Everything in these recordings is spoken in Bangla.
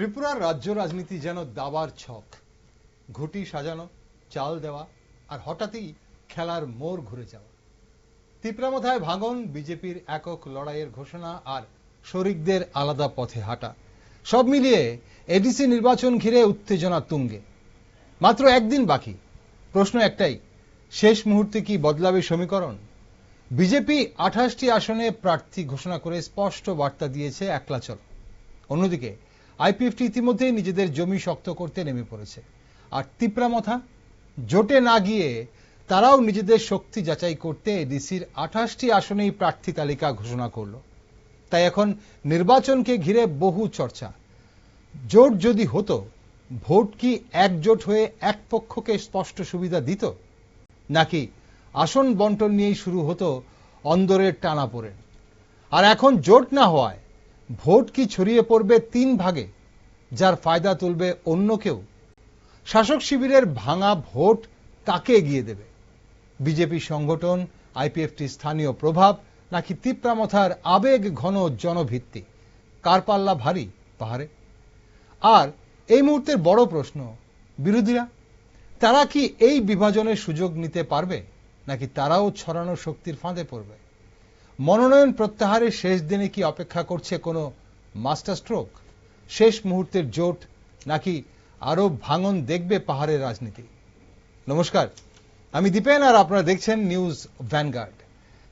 ত্রিপুরার রাজ্য রাজনীতি যেন দাবার ছক, ঘুটি সাজানো, চাল দেওয়া আর হঠাৎই খেলার মোড় ঘুরে যাওয়া। তিপ্রামথায় ভাঙন, বিজেপির একক লড়াইয়ের ঘোষণা আর শরিকদের আলাদা পথে হাঁটা, সব মিলিয়ে এডিসি নির্বাচন ঘিরে উত্তেজনা তুঙ্গে। মাত্র একদিন বাকি, প্রশ্ন একটাই, শেষ মুহূর্তে কি বদলাবে সমীকরণ? বিজেপি 28টি আসনে প্রার্থী ঘোষণা করে স্পষ্ট বার্তা দিয়েছে একলা চলো। অন্যদিকে আইপিএফটি ইতিমধ্যেই নিজেদের জমি শক্ত করতে নেমে পড়েছে, আর তিপ্রামথা জোটে না গিয়ে তারাও নিজেদের শক্তি যাচাই করতে এডিসির 28টি আসনেই প্রার্থী তালিকা ঘোষণা করল। তাই এখন নির্বাচনকে ঘিরে বহু চর্চা। জোট যদি হতো, ভোট কি একজোট হয়ে এক পক্ষকে স্পষ্ট সুবিধা দিত, নাকি আসন বন্টন নিয়েই শুরু হতো অন্দরের টানাপোড়েন? আর এখন জোট না হওয়ায় ভোট কি ছড়িয়ে পড়বে 3 ভাগে, যার ফায়দা তুলবে অন্য কেউ? শাসক শিবিরের ভাঙা ভোট কাকে এগিয়ে দেবে? বিজেপি সংগঠন, আইপিএফটি স্থানীয় প্রভাব, নাকি তিপ্রামথার আবেগ ঘন জনভিত্তি? কার পাল্লা ভারী পাহাড়ে? আর এই মুহূর্তের বড় প্রশ্ন, বিরোধীরা তারা কি এই বিভাজনের সুযোগ নিতে পারবে, নাকি তারাও ছড়ানো শক্তির ফাঁদে পড়বে? মনোনয়ন প্রত্যাহারের শেষ দিনে কি অপেক্ষা করছে কোনো মাস্টার স্ট্রোক, শেষ মুহূর্তের জোট, নাকি আরো ভাঙন দেখবে পাহাড়ের রাজনীতি? নমস্কার, আমি দীপেন আর আপনারা দেখছেন নিউজ ভ্যানগার্ড।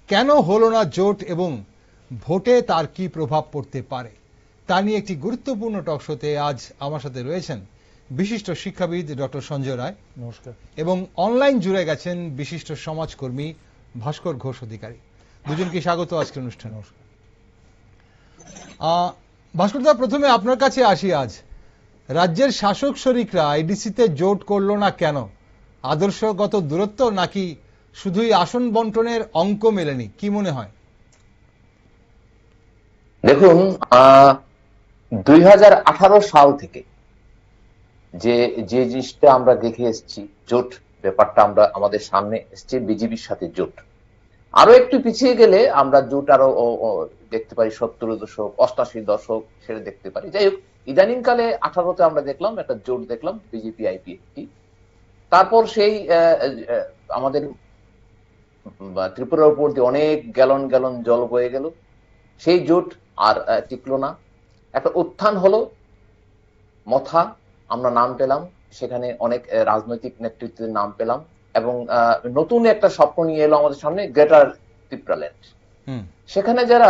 কেন হলো না জোট এবং ভোটে তার কি প্রভাব পড়তে পারে, তা নিয়ে একটি গুরুত্বপূর্ণ টক শোতে আজ আমার সাথে রয়েছেন বিশিষ্ট শিক্ষাবিদ ডক্টর সঞ্জয় রায়, নমস্কার, এবং অনলাইন জুড়ে গেছেন বিশিষ্ট সমাজকর্মী ভাস্কর ঘোষ অধিকারী। দুজনকে স্বাগত আজকের অনুষ্ঠানে। নমস্কার। ভাস্করদা, প্রথমে আপনার কাছে আসি। আজ রাজ্যের শাসক শরিকরা আইডিসিতে জোট করলো না কেন? আদর্শগত দূরত্ব, নাকি শুধুই আসন বন্টনের অঙ্ক মেলেনি? কি মনে হয়? দেখুন, 2018 সাল থেকে যে জিনিসটা আমরা দেখে এসেছি, জোট ব্যাপারটা আমরা আমাদের সামনে এসছে, বিজেপির সাথে জোট। আরো একটু পিছিয়ে গেলে আমরা জোট আরো দেখতে পারি 70 দশক, 88 দশক সেটা দেখতে পারি। যাই হোক, ইদানিং কালে 18তে আমরা দেখলাম একটা জোট, দেখলাম বিজেপি আইপিএফটি। তারপর সেই আমাদের ত্রিপুরার উপর দিয়ে অনেক গ্যালন গ্যালন জল বয়ে গেল, সেই জোট আর টিকলো না। একটা উত্থান হলো, মথা আমরা নাম পেলাম, সেখানে অনেক রাজনৈতিক নেতৃত্বের নাম পেলাম, এবং নতুন একটা স্বপ্ন নিয়ে এলো আমাদের সামনে, গ্রেটার ত্রিপুরাল্যান্ড। সেখানে যারা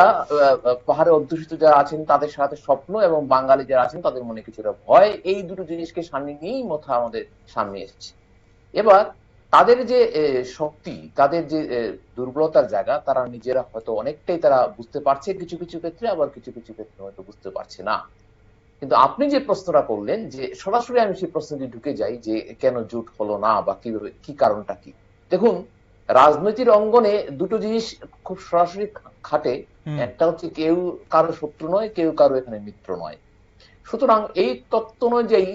পাহাড়ে অধ্যুষিত যারা আছেন তাদের সাথে স্বপ্ন, এবং বাঙালি যারা আছেন তাদের মনে কিছুটা ভয়, এই দুটো জিনিসকে সামনে নিয়েই মথা আমাদের সামনে এসেছে। এবার তাদের যে শক্তি, তাদের যে দুর্বলতার জায়গা, তারা নিজেরা হয়তো অনেকটাই তারা বুঝতে পারছে কিছু কিছু ক্ষেত্রে, আবার কিছু কিছু ক্ষেত্রে হয়তো বুঝতে পারছে না। কিন্তু আপনি যে প্রশ্নটা করলেন, যে সরাসরি আমি সেই প্রশ্নটি ঢুকে যাই যে কেন জোট হলো না বা কিভাবে, কি কারণটা কি। দেখুন, রাজনৈতিক অঙ্গনে দুটো জিনিস খুব সরাসরি খাটে। একটা হচ্ছে কেউ কারো শত্রু নয়, কেউ কারো এখানে মিত্র নয়। সুতরাং এই তত্ত্ব অনুযায়ী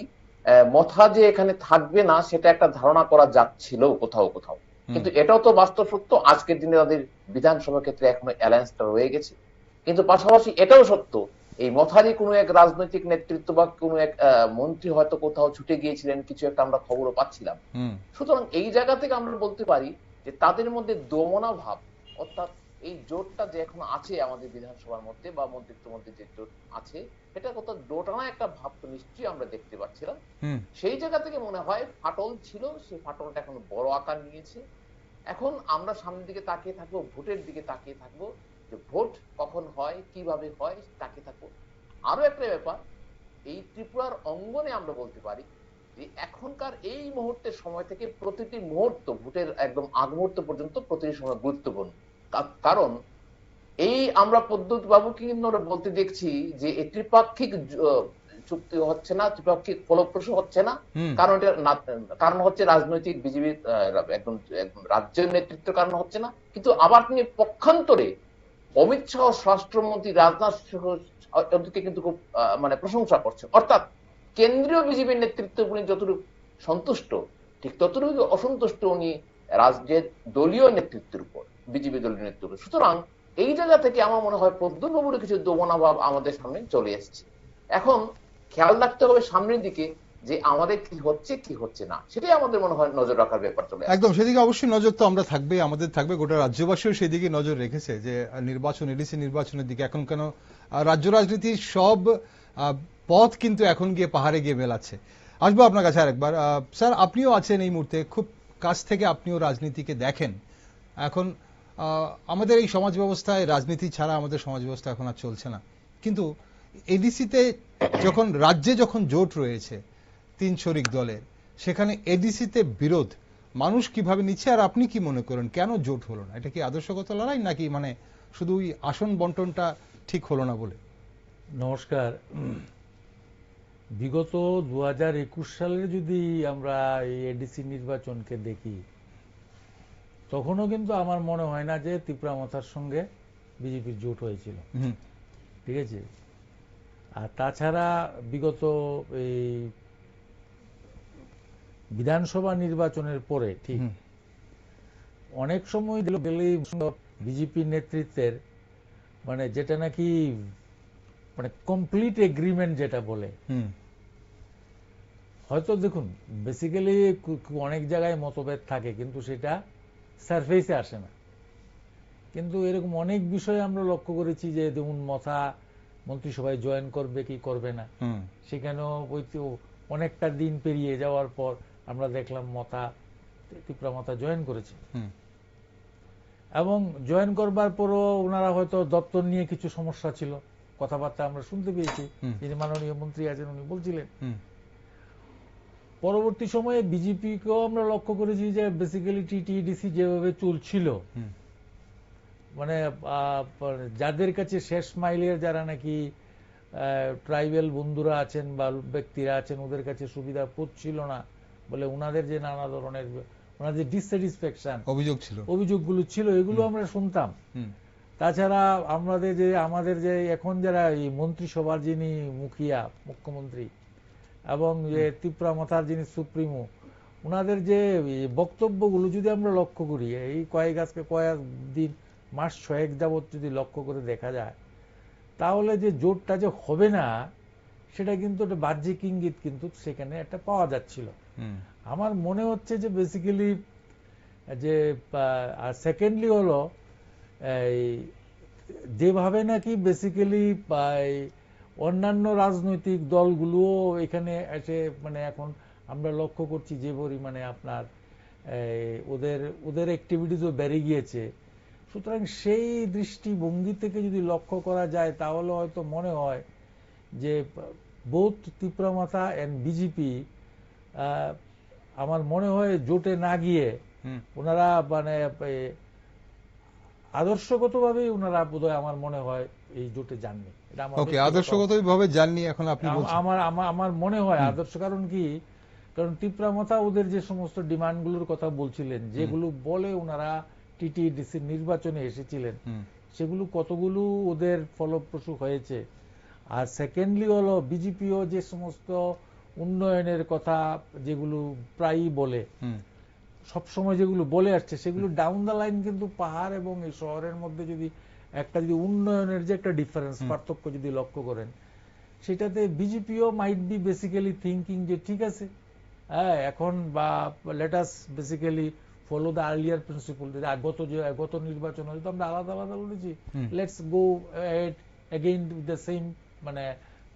মথা যে এখানে থাকবে না, সেটা একটা ধারণা করা যাচ্ছিল কোথাও কোথাও। কিন্তু এটাও তো বাস্তব সত্য, আজকের দিনে তাদের বিধানসভা ক্ষেত্রে এখনো অ্যালায়েন্সটা রয়ে গেছে। কিন্তু পাশাপাশি এটাও সত্য, এই মথারই কোনো এক রাজনৈতিক নেতৃত্ব বা কোনো এক মন্ত্রী হয়তো কোথাও ছুটে গিয়েছিলেন, কিছু একটা আমরা খবরও পাচ্ছিলাম। সুতরাং এই জায়গা থেকে আমরা বলতে পারি যে তাদের মধ্যে দমনা ভাব, অর্থাৎ এই জোটটা যে এখন আছে আমাদের বিধানসভার মধ্যে বা মন্ত্রিত্বের মধ্যে যে জোট আছে, এটা কত দোটানা একটা ভাব তো নিশ্চয়ই আমরা দেখতে পাচ্ছিলাম। সেই জায়গা থেকে মনে হয় ফাটল ছিল, সেই ফাটলটা এখন বড় আকার নিয়েছে। এখন আমরা সামনের দিকে তাকিয়ে থাকবো, ভোটের দিকে তাকিয়ে থাকবো, যে ভোট কখন হয়, কিভাবে হয়, তাকিয়ে থাকবো। আরো একটা ব্যাপার, এই ত্রিপুরার অঙ্গনে আমরা বলতে পারি যে এখনকার এই মুহূর্তের সময় থেকে প্রতিটি মুহূর্ত, ভোটের একদম আগ মুহূর্ত পর্যন্ত প্রতিটি সময় গুরুত্বপূর্ণ। কারণ এই আমরা পদ্ধতি বাবুকে কিন্তু আমরা বলতে দেখছি যে এই ত্রিপাক্ষিক চুক্তি হচ্ছে না, ত্রিপাক্ষিক ফলপ্রসূ হচ্ছে না। কারণ হচ্ছে রাজনৈতিক বিজেপির একদম রাজ্যের নেতৃত্বের কারণ হচ্ছে না। কিন্তু আবার তিনি পক্ষান্তরে অমিত শাহ, স্বরাষ্ট্রমন্ত্রী রাজনাথ সিংকে কিন্তু খুব মানে প্রশংসা করছে। অর্থাৎ কেন্দ্রীয় বিজেপির নেতৃত্ব উনি যতটুকু সন্তুষ্ট, ঠিক ততটুকু অসন্তুষ্ট উনি রাজ্যের দলীয় নেতৃত্বের উপর, বিজেপি দলীয় নেতৃত্বের। সুতরাং এই জায়গা থেকে আমার মনে হয় প্রদ্যুৎ বাবুর কিছু দমনা ভাব আমাদের সামনে চলে এসেছে। এখন খেয়াল রাখতে হবে সামনের দিকে যে আমাদের কি হচ্ছে না, সেটাই আমাদের মনে হয় নজর রাখার ব্যাপার চলে আসে। একদম, সেদিকে অবশ্যই নজর তো আমরা থাকবে, আমাদের থাকবে, গোটা রাজ্যবাসীও সেদিকে নজর রেখেছে যে নির্বাচন, এডিসি নির্বাচনের দিকে। এখন কেন রাজ্য রাজনীতির সব পথ কিন্তু এখন গিয়ে পাহাড়ে গিয়ে মেলাচ্ছে। আসবো আপনার কাছে আরেকবার। স্যার, আপনিও আছেন এই মুহূর্তে, খুব কাছ থেকে আপনিও রাজনীতিকে দেখেন। এখন আমাদের এই সমাজ ব্যবস্থায় রাজনীতি ছাড়া আমাদের সমাজ ব্যবস্থা এখন আর চলছে না। কিন্তু এডিসিতে যখন রাজ্যে যখন জোট রয়েছে 3 শরিক দলের, সেখানে এডিসিতে বিরোধ মানুষ কিভাবে নিচ্ছে, আর আপনি কি মনে করেন কেন জোট হলো না? এটা কি আদর্শগত লড়াই, নাকি মানে শুধু ওই আসন বন্টনটা ঠিক হলো না বলে? নমস্কার। বিগত 2021 সালের যদি আমরা এই এডিসি নির্বাচনকে দেখি, তখনও কিন্তু আমার মনে হয় না যে তীব্রামথার সঙ্গে বিজেপির জোট হয়েছিল। ঠিক আছে। আর তাছাড়া বিগত এই বিধানসভা নির্বাচনের পরে ঠিক অনেক সময় বিজেপি নেতৃত্বের মানে যেটা নাকি মানে কমপ্লিট এগ্রিমেন্ট যেটা বলে, হয়তো দেখুন বেসিক্যালি অনেক জায়গায় মতভেদ থাকে কিন্তু সেটা সারফেসে আসে না। কিন্তু এরকম অনেক বিষয়ে আমরা লক্ষ্য করেছি যে যেমন মথা মন্ত্রিসভায় জয়েন করবে কি করবে না, সেখানেও অনেকটা দিন পেরিয়ে যাওয়ার পর আমরা দেখলাম তীব্রামথা জয়েন করেছে। এবং জয়েন করবার পরও ওনারা হয়তো দপ্তর নিয়ে কিছু সমস্যা ছিল, কথাবার্তা আমরা শুনতে পেয়েছি, যিনি মাননীয় মন্ত্রী আছেন উনি বলছিলেন। পরবর্তী সময়ে বিজেপিকেও আমরা লক্ষ্য করেছি যে বেসিক্যালি টিটিডিসি যেভাবে চলছিল, মানে যাদের কাছে শেষ মাইলের যারা নাকি ট্রাইবেল বন্ধুরা আছেন বা ব্যক্তিরা আছেন ওদের কাছে সুবিধা পড়ছিল না বলে ওনাদের যে নানা ধরনের ওনাদের ডিসস্যাটিসফ্যাকশন অভিযোগগুলো ছিল, এগুলো আমরা শুনতাম। তাছাড়া আমাদের যে এখন যারা এই মন্ত্রিসভার যিনি মুখিয়া মুখ্যমন্ত্রী এবং যে তীব্রামথার যিনি সুপ্রিমো, ওনাদের যে বক্তব্যগুলো যদি আমরা লক্ষ্য করি এই কয়েকদিন মাস 6 যাবৎ যদি লক্ষ্য করে দেখা যায়, তাহলে যে জোটটা যে হবে না সেটা কিন্তু একটা বাহ্যিক ইঙ্গিত কিন্তু সেখানে একটা পাওয়া যাচ্ছিল। আমার মনে হচ্ছে যে বেসিক্যালি যে সেকেন্ডলি হলো যেভাবে নাকি বেসিক্যালি অন্যান্য রাজনৈতিক দলগুলোও এখানে এসে মানে এখন আমরা লক্ষ্য করছি যে পরিমাণে আপনার ওদের অ্যাক্টিভিটিসও বেড়ে গিয়েছে। সুতরাং সেই দৃষ্টিভঙ্গি থেকে যদি লক্ষ্য করা যায় তাহলে হয়তো মনে হয় যে বোথ তীব্রামথা এন্ড বিজেপি আমার মনে হয় জোটে না গিয়ে ওনারা মানে আদর্শগতভাবেই ওনারা বোধহয় আমার মনে হয় এই জোটে যাননি। আদর্শগতভাবে যাননি এখন আপনি বলছেন? আমার মনে হয় আদর্শ, কারণ কি, কারণ তীব্রামথা ওদের যে সমস্ত ডিমান্ডগুলোর কথা বলছিলেন, যেগুলো বলে ওনারা টিটিডিসি নির্বাচনে এসেছিলেন, সেগুলো কতগুলো ওদের ফলপ্রসূ হয়েছে। আর সেকেন্ডলি হলো বিজেপিও যে সমস্ত উন্নয়নের কথা যেগুলো প্রায়ই বলে, সবসময় যেগুলো বলে আসছে, সেগুলো ডাউন দ্য লাইন কিন্তু পাহাড় এবং এই শহরের মধ্যে যদি উন্নয়নের যে একটা ডিফারেন্স পার্থক্য যদি লক্ষ্য করেন, সেটাতে বিজেপিও মাইট বি বেসিক্যালি থিঙ্কিং যে ঠিক আছে, হ্যাঁ এখন বা let us basically follow the earlier principle, গত নির্বাচন হয়তো আমরা আলাদা আলাদা বলেছি, let's go again with the same মানে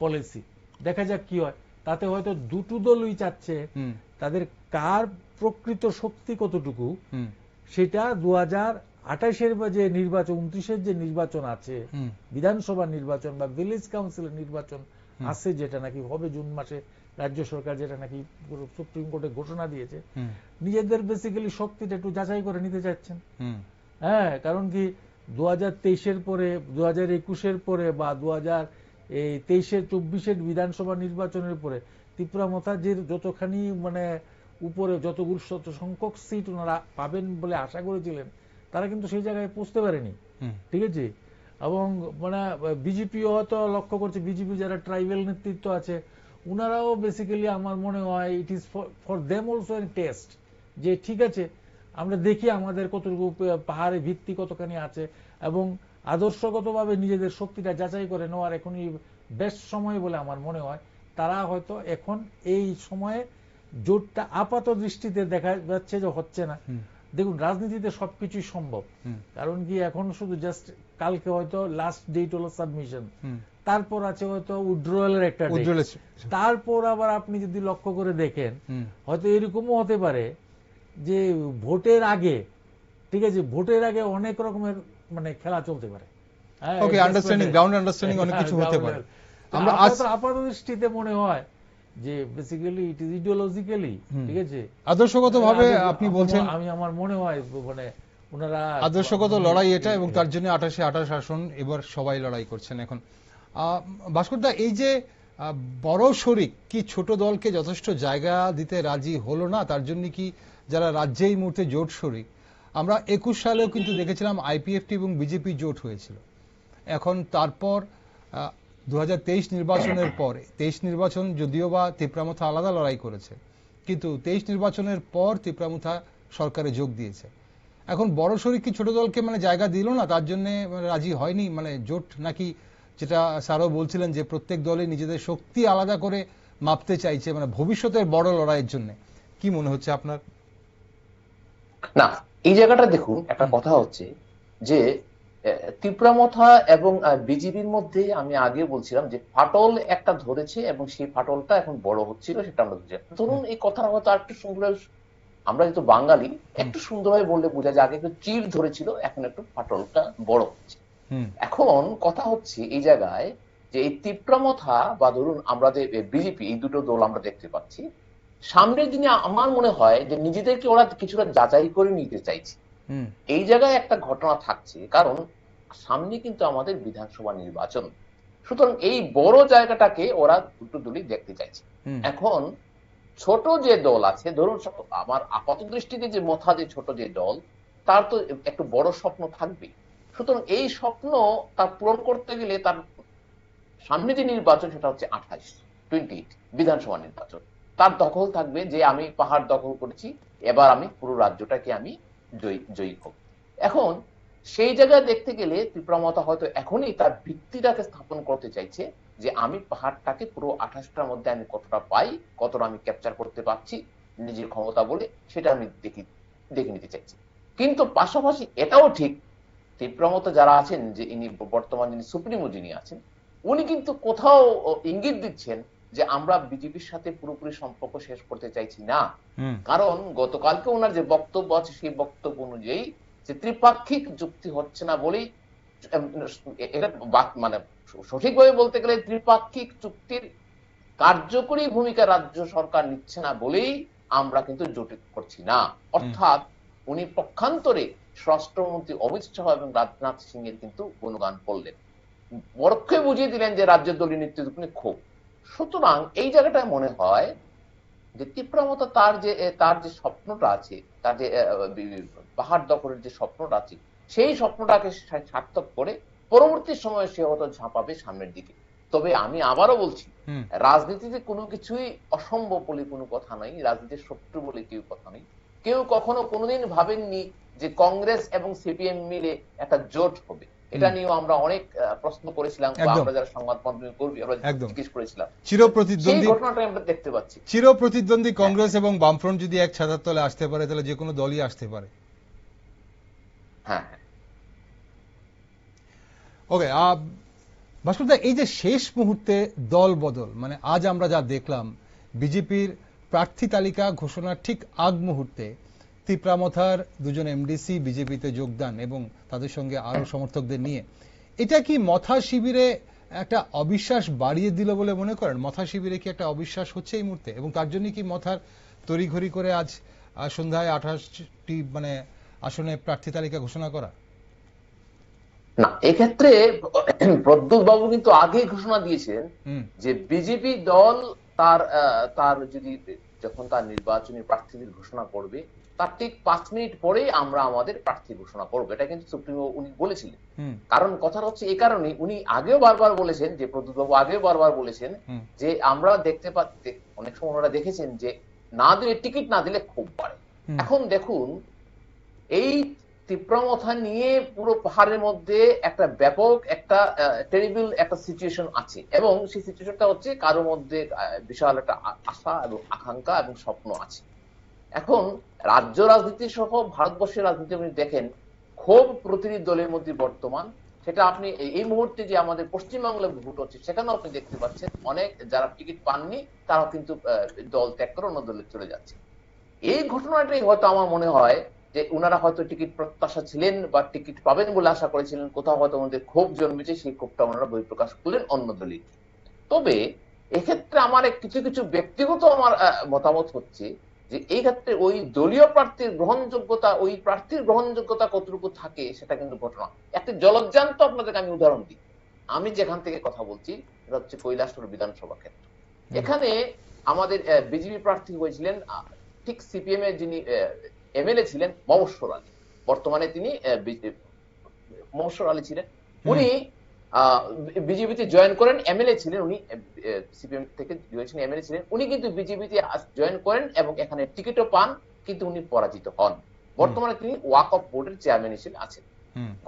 পলিসি, দেখা যাক কি হয়। তাতে হয়তো দুটো দলই চাচ্ছে তাদের কার প্রকৃত শক্তি কতটুকু সেটা 2028-এর যে নির্বাচন, 29-এর যে নির্বাচন আছে, বিধানসভা নির্বাচন বা ভিলেজ কাউন্সিলের নির্বাচন আছে যেটা নাকি হবে জুন মাসে, রাজ্য সরকার যেটা নাকি সুপ্রিম কোর্টে ঘোষণা দিয়েছে, নিজেদের বেসিক্যালি শক্তিটা একটু যাচাই করে নিতে চাচ্ছেন। হ্যাঁ, কারণ কি 2023-এর পরে 2021-এর পরে বা 2023-24-এর বিধানসভা নির্বাচনের পরে তীব্রামথা যে যতখানি মানে উপরে যতগুলো সংখ্যক সিট ওনারা পাবেন বলে আশা করেছিলেন, তারা কিন্তু সেই জায়গায় পৌঁছতে পারেনি। ঠিক আছে। এবং মানে বিজেপিও হয়তো লক্ষ্য করছে, বিজেপি যারা ট্রাইবেল নেতৃত্ব আছে ওনারাও বেসিক্যালি আমার মনে হয় it is for them also N test, যে ঠিক আছে আমরা দেখি আমাদের কতটুকু পাহাড়ে ভিত্তি কতখানি আছে, এবং আদর্শগতভাবে নিজেদের শক্তিটা যাচাই করে নেওয়ার এখনই বেস্ট সময় বলে আমার মনে হয়। তারা হয়তো এখন এই সময়ে জোটটা আপাত দৃষ্টিতে দেখা যাচ্ছে যে হচ্ছে না। দেখুন, রাজনীতিতে সবকিছুই সম্ভব। কারণ কি, এখন শুধু জাস্ট কালকে হয়তো লাস্ট ডেট হলো সাবমিশন, তারপর আছে হয়তো উইথড্রয়ালের একটা ডেট, তারপর আবার আপনি যদি লক্ষ্য করে দেখেন হয়তো এরকমও হতে পারে যে ভোটের আগে, ঠিক আছে, ভোটের আগে অনেক রকমের মানে খেলা চলতে পারে। ওকে, আন্ডারস্ট্যান্ডিং, গ্রাউন্ড আন্ডারস্ট্যান্ডিং অনেক কিছু হতে পারে। আমরা আপাত দৃষ্টিতে মনে হয় যে বেসিক্যালি ইট ইজ ইডিওলজিক্যালি, ঠিক আছে, আদর্শগতভাবে আপনি বলছেন, আমি আমার মনে হয় মানে ওনারা আদর্শগত লড়াই এটা, এবং তার জন্য 28 আসন এবার সবাই লড়াই করছেন। এখন ভাস্করদা, এই যে বড় শরিক কি ছোট দলকে যথেষ্ট জায়গা দিতে রাজি হলো না? তার জন্য কি যারা রাজ্যে এই মুহূর্তে জোট শরিক, আমরা 21 সালেও কিন্তু দেখেছিলাম আইপিএফটি এবং বিজেপি জোট হয়েছিল। এখন তারপর 2023 নির্বাচনের পরে, 23 নির্বাচন যদিও বা তিপ্রামথা আলাদা লড়াই করেছে, কিন্তু 23 নির্বাচনের পর তিপ্রামথা সরকারে যোগ দিয়েছে। এখন বড় শরিক কি ছোট দলকে মানে জায়গা দিল না, তার জন্য রাজি হয়নি? মানে জোট নাকি, যেটা স্যারও বলছিলেন যে প্রত্যেক দলই নিজেদের শক্তি আলাদা করে মাপতে চাইছে, মানে ভবিষ্যতের বড় লড়াইয়ের জন্য, কি মনে হচ্ছে আপনার? না, এই জায়গাটা দেখুন, একটা কথা হচ্ছে যে তিপ্রামথা এবং বিজেপির মধ্যে আমি আগে বলছিলাম যে ফাটল একটা ধরেছে এবং সেই ফাটলটা এখন বড় হচ্ছিল, সেটা আমরা ধরুন এই কথাটা হয়তো একটু সুন্দর, আমরা যেহেতু বাঙালি একটু সুন্দরভাবে বললে বোঝা যায়, আগে একটু চির ধরেছিল, এখন একটু ফাটলটা বড় হচ্ছে। এখন কথা হচ্ছে এই জায়গায় যে এই তিপ্রামথা বা ধরুন আমরা যে বিজেপি, এই দুটো দল আমরা দেখতে পাচ্ছি, সামনের দিনে আমার মনে হয় যে নিজেদেরকে ওরা কিছুটা যাচাই করে নিতে চাইছে। এই জায়গায় একটা ঘটনা থাকছে, কারণ সামনে কিন্তু আমাদের বিধানসভা নির্বাচন, সুতরাং এই বড় জায়গাটাকে ওরা দুটো দলই দেখতে চাইছে। এখন ছোট যে দল আছে, ধরুন আমার আপাত দৃষ্টিতে যে মথা, যে ছোট যে দল, তার তো একটু বড় স্বপ্ন থাকবে। সুতরাং এই স্বপ্ন তার পূরণ করতে গেলে তার সামনে যে নির্বাচন, সেটা হচ্ছে 28 বিধানসভা নির্বাচন। তার দখল থাকবে যে আমি পাহাড় দখল করেছি, এবার আমি পুরো রাজ্যটাকে আমি জয়ী হব। এখন সেই জায়গায় দেখতে গেলে তিপ্রামথা হয়তো এখনই তার ভিত্তিটাকে স্থাপন করতে চাইছে যে আমি পাহাড়টাকে পুরো 28টার মধ্যে আমি কতটা পাই, কতটা আমি ক্যাপচার করতে পারছি নিজের ক্ষমতা বলে, সেটা আমি দেখে নিতে চাইছি। কিন্তু পাশাপাশি এটাও ঠিক, তিপ্রামথা যারা আছেন, যে ইনি বর্তমান যিনি সুপ্রিমো যিনি আছেন, উনি কিন্তু কোথাও ইঙ্গিত দিচ্ছেন যে আমরা বিজেপির সাথে পুরোপুরি সম্পর্ক শেষ করতে চাইছি না। কারণ গতকালকে ওনার যে বক্তব্য আছে, সেই বক্তব্য অনুযায়ী যে ত্রিপাক্ষিক যুক্তি হচ্ছে না বলেই, এটা মানে সঠিকভাবে বলতে গেলে ত্রিপাক্ষিক চুক্তির কার্যকরী ভূমিকা রাজ্য সরকার নিচ্ছে না বলেই আমরা কিন্তু জোট করছি না। অর্থাৎ উনি পক্ষান্তরে স্বরাষ্ট্রমন্ত্রী অমিত শাহ এবং রাজনাথ সিং এর কিন্তু গুণগান করলেন, পরোক্ষে বুঝিয়ে দিলেন যে রাজ্যের দলীয় নেতৃত্বে ক্ষোভ। সুতরাং এই জায়গাটায় মনে হয় যে তিপ্রামথা তার যে স্বপ্নটা আছে, তার যে পাহাড় দখলের যে স্বপ্নটা আছে, সেই স্বপ্নটাকে সার্থক করে পরবর্তী সময়ে সে হয়তো ঝাঁপাবে সামনের দিকে। তবে আমি আবারও বলছি, রাজনীতিতে কোনো কিছুই অসম্ভব বলে কোনো কথা নাই, রাজনীতির শত্রু বলে কেউ কথা নেই। কেউ কখনো কোনোদিন ভাবেননি যে কংগ্রেস এবং সিপিএম মিলে একটা জোট হবে। এটা নিয়েও আমরা অনেক প্রশ্ন করেছিলাম, আমরা যারা সংবাদ মাধ্যমে কর্মী, আমরা জিজ্ঞেস করেছিলাম। চিরপ্রতিদ্বন্দ্বী ঘটনাটা আমরা দেখতে পাচ্ছি, চিরপ্রতিদ্বন্দ্বী কংগ্রেস এবং বামফ্রন্ট যদি এক ছাতার তলে আসতে পারে, তাহলে যে কোনো দলই আসতে পারে। হ্যাঁ, ওকে, ভাস্করদা, এই যে শেষ মুহূর্তে দল বদল, মানে আজ আমরা যা দেখলাম, বিজেপির প্রার্থী তালিকা ঘোষণার ঠিক আগ মুহূর্তে তিপ্রামথার দুজন এমডিসি বিজেপিতে যোগদান এবং তাদের সঙ্গে আরো সমর্থকদের নিয়ে, এটা কি মথা শিবিরে একটা অবিশ্বাস বাড়িয়ে দিল বলে মনে করেন? মথা শিবিরে কি একটা অবিশ্বাস হচ্ছে এই মুহূর্তে, এবং তার জন্য কি মথার তড়িঘড়ি করে আজ সন্ধ্যায় 28টি মানে আসনে প্রার্থী তালিকা ঘোষণা করা? না, এক্ষেত্রে প্রদ্যুৎ বাবু কিন্তু আগেই ঘোষণা দিয়েছেন যে বিজেপি দল তার যদি যখন তার নির্বাচনী প্রার্থীদের ঘোষণা করবে, তার ঠিক 5 মিনিট পরে আমরা আমাদের প্রার্থী ঘোষণা করবো, এটা কিন্তু সুপ্রিমো উনি বলেছিলেন। কারণ কথা হচ্ছে এই কারণে, উনি আগেও বারবার বলেছেন, যে প্রদ্যুৎ বাবু আগেও বারবার বলেছেন যে আমরা দেখতে পাচ্ছি, অনেক সময় ওনারা দেখেছেন যে না দিলে, টিকিট না দিলে খুব বাড়ে। এখন দেখুন, এই তিপ্রামথা নিয়ে পুরো পাহাড়ের মধ্যে একটা ব্যাপক একটা টেরিবল একটা সিচুয়েশন আছে, এবং সেই সিচুয়েশনটা হচ্ছে কারোর মধ্যে বিশাল একটা আশা এবং আকাঙ্ক্ষা এবং স্বপ্ন আছে। এখন রাজ্য রাজনীতি সহ ভারতবর্ষের রাজনীতি আপনি দেখেন, ক্ষোভ প্রতিটি দলের মধ্যে বর্তমান। সেটা আপনি এই মুহূর্তে যে আমাদের পশ্চিমবাংলায় ভোট হচ্ছে সেখানেও আপনি দেখতে পাচ্ছেন, অনেক যারা টিকিট পাননি তারাও কিন্তু দল ত্যাগ করে অন্য দলে চলে যাচ্ছে। এই ঘটনাটাই হয়তো আমার মনে হয় যে উনারা হয়তো টিকিট প্রত্যাশা ছিলেন বা টিকিট পাবেন বলে আশা করেছিলেন, কোথাও হয়তো আমাদের ক্ষোভ জন্মেছে, সেই ক্ষোভটা ওনারা বহিঃপ্রকাশ করলেন অন্য দলই। তবে এক্ষেত্রে আমার কিছু কিছু ব্যক্তিগত আমার মতামত হচ্ছে যে এই ক্ষেত্রে ওই দলীয় প্রার্থীর গ্রহণযোগ্যতা, ওই প্রার্থীর গ্রহণযোগ্যতা কতটুকু থাকে সেটা কিন্তু ঘটনা। একটি জলজ্যান্ত আপনাদেরকে আমি উদাহরণ দিই। আমি যেখান থেকে কথা বলছি এটা হচ্ছে কৈলাসহর বিধানসভা ক্ষেত্র। এখানে আমাদের বিজেপি প্রার্থী হয়েছিলেন ঠিক সিপিএম এর যিনি এমএলএ ছিলেন মবস্বর আলী, বর্তমানে তিনি মবস্বর আলী ছিলেন। উনি বিজেপিতে জয়েন করেন, এমএলএ ছিলেন উনি, সিপিএম থেকে এমএলএ ছিলেন উনি, কিন্তু বিজেপিতে জয়েন করেন এবং এখানে টিকিটও পান, কিন্তু উনি পরাজিত হন। বর্তমানে তিনি ওয়াকফ বোর্ডের চেয়ারম্যান হিসেবে আছেন।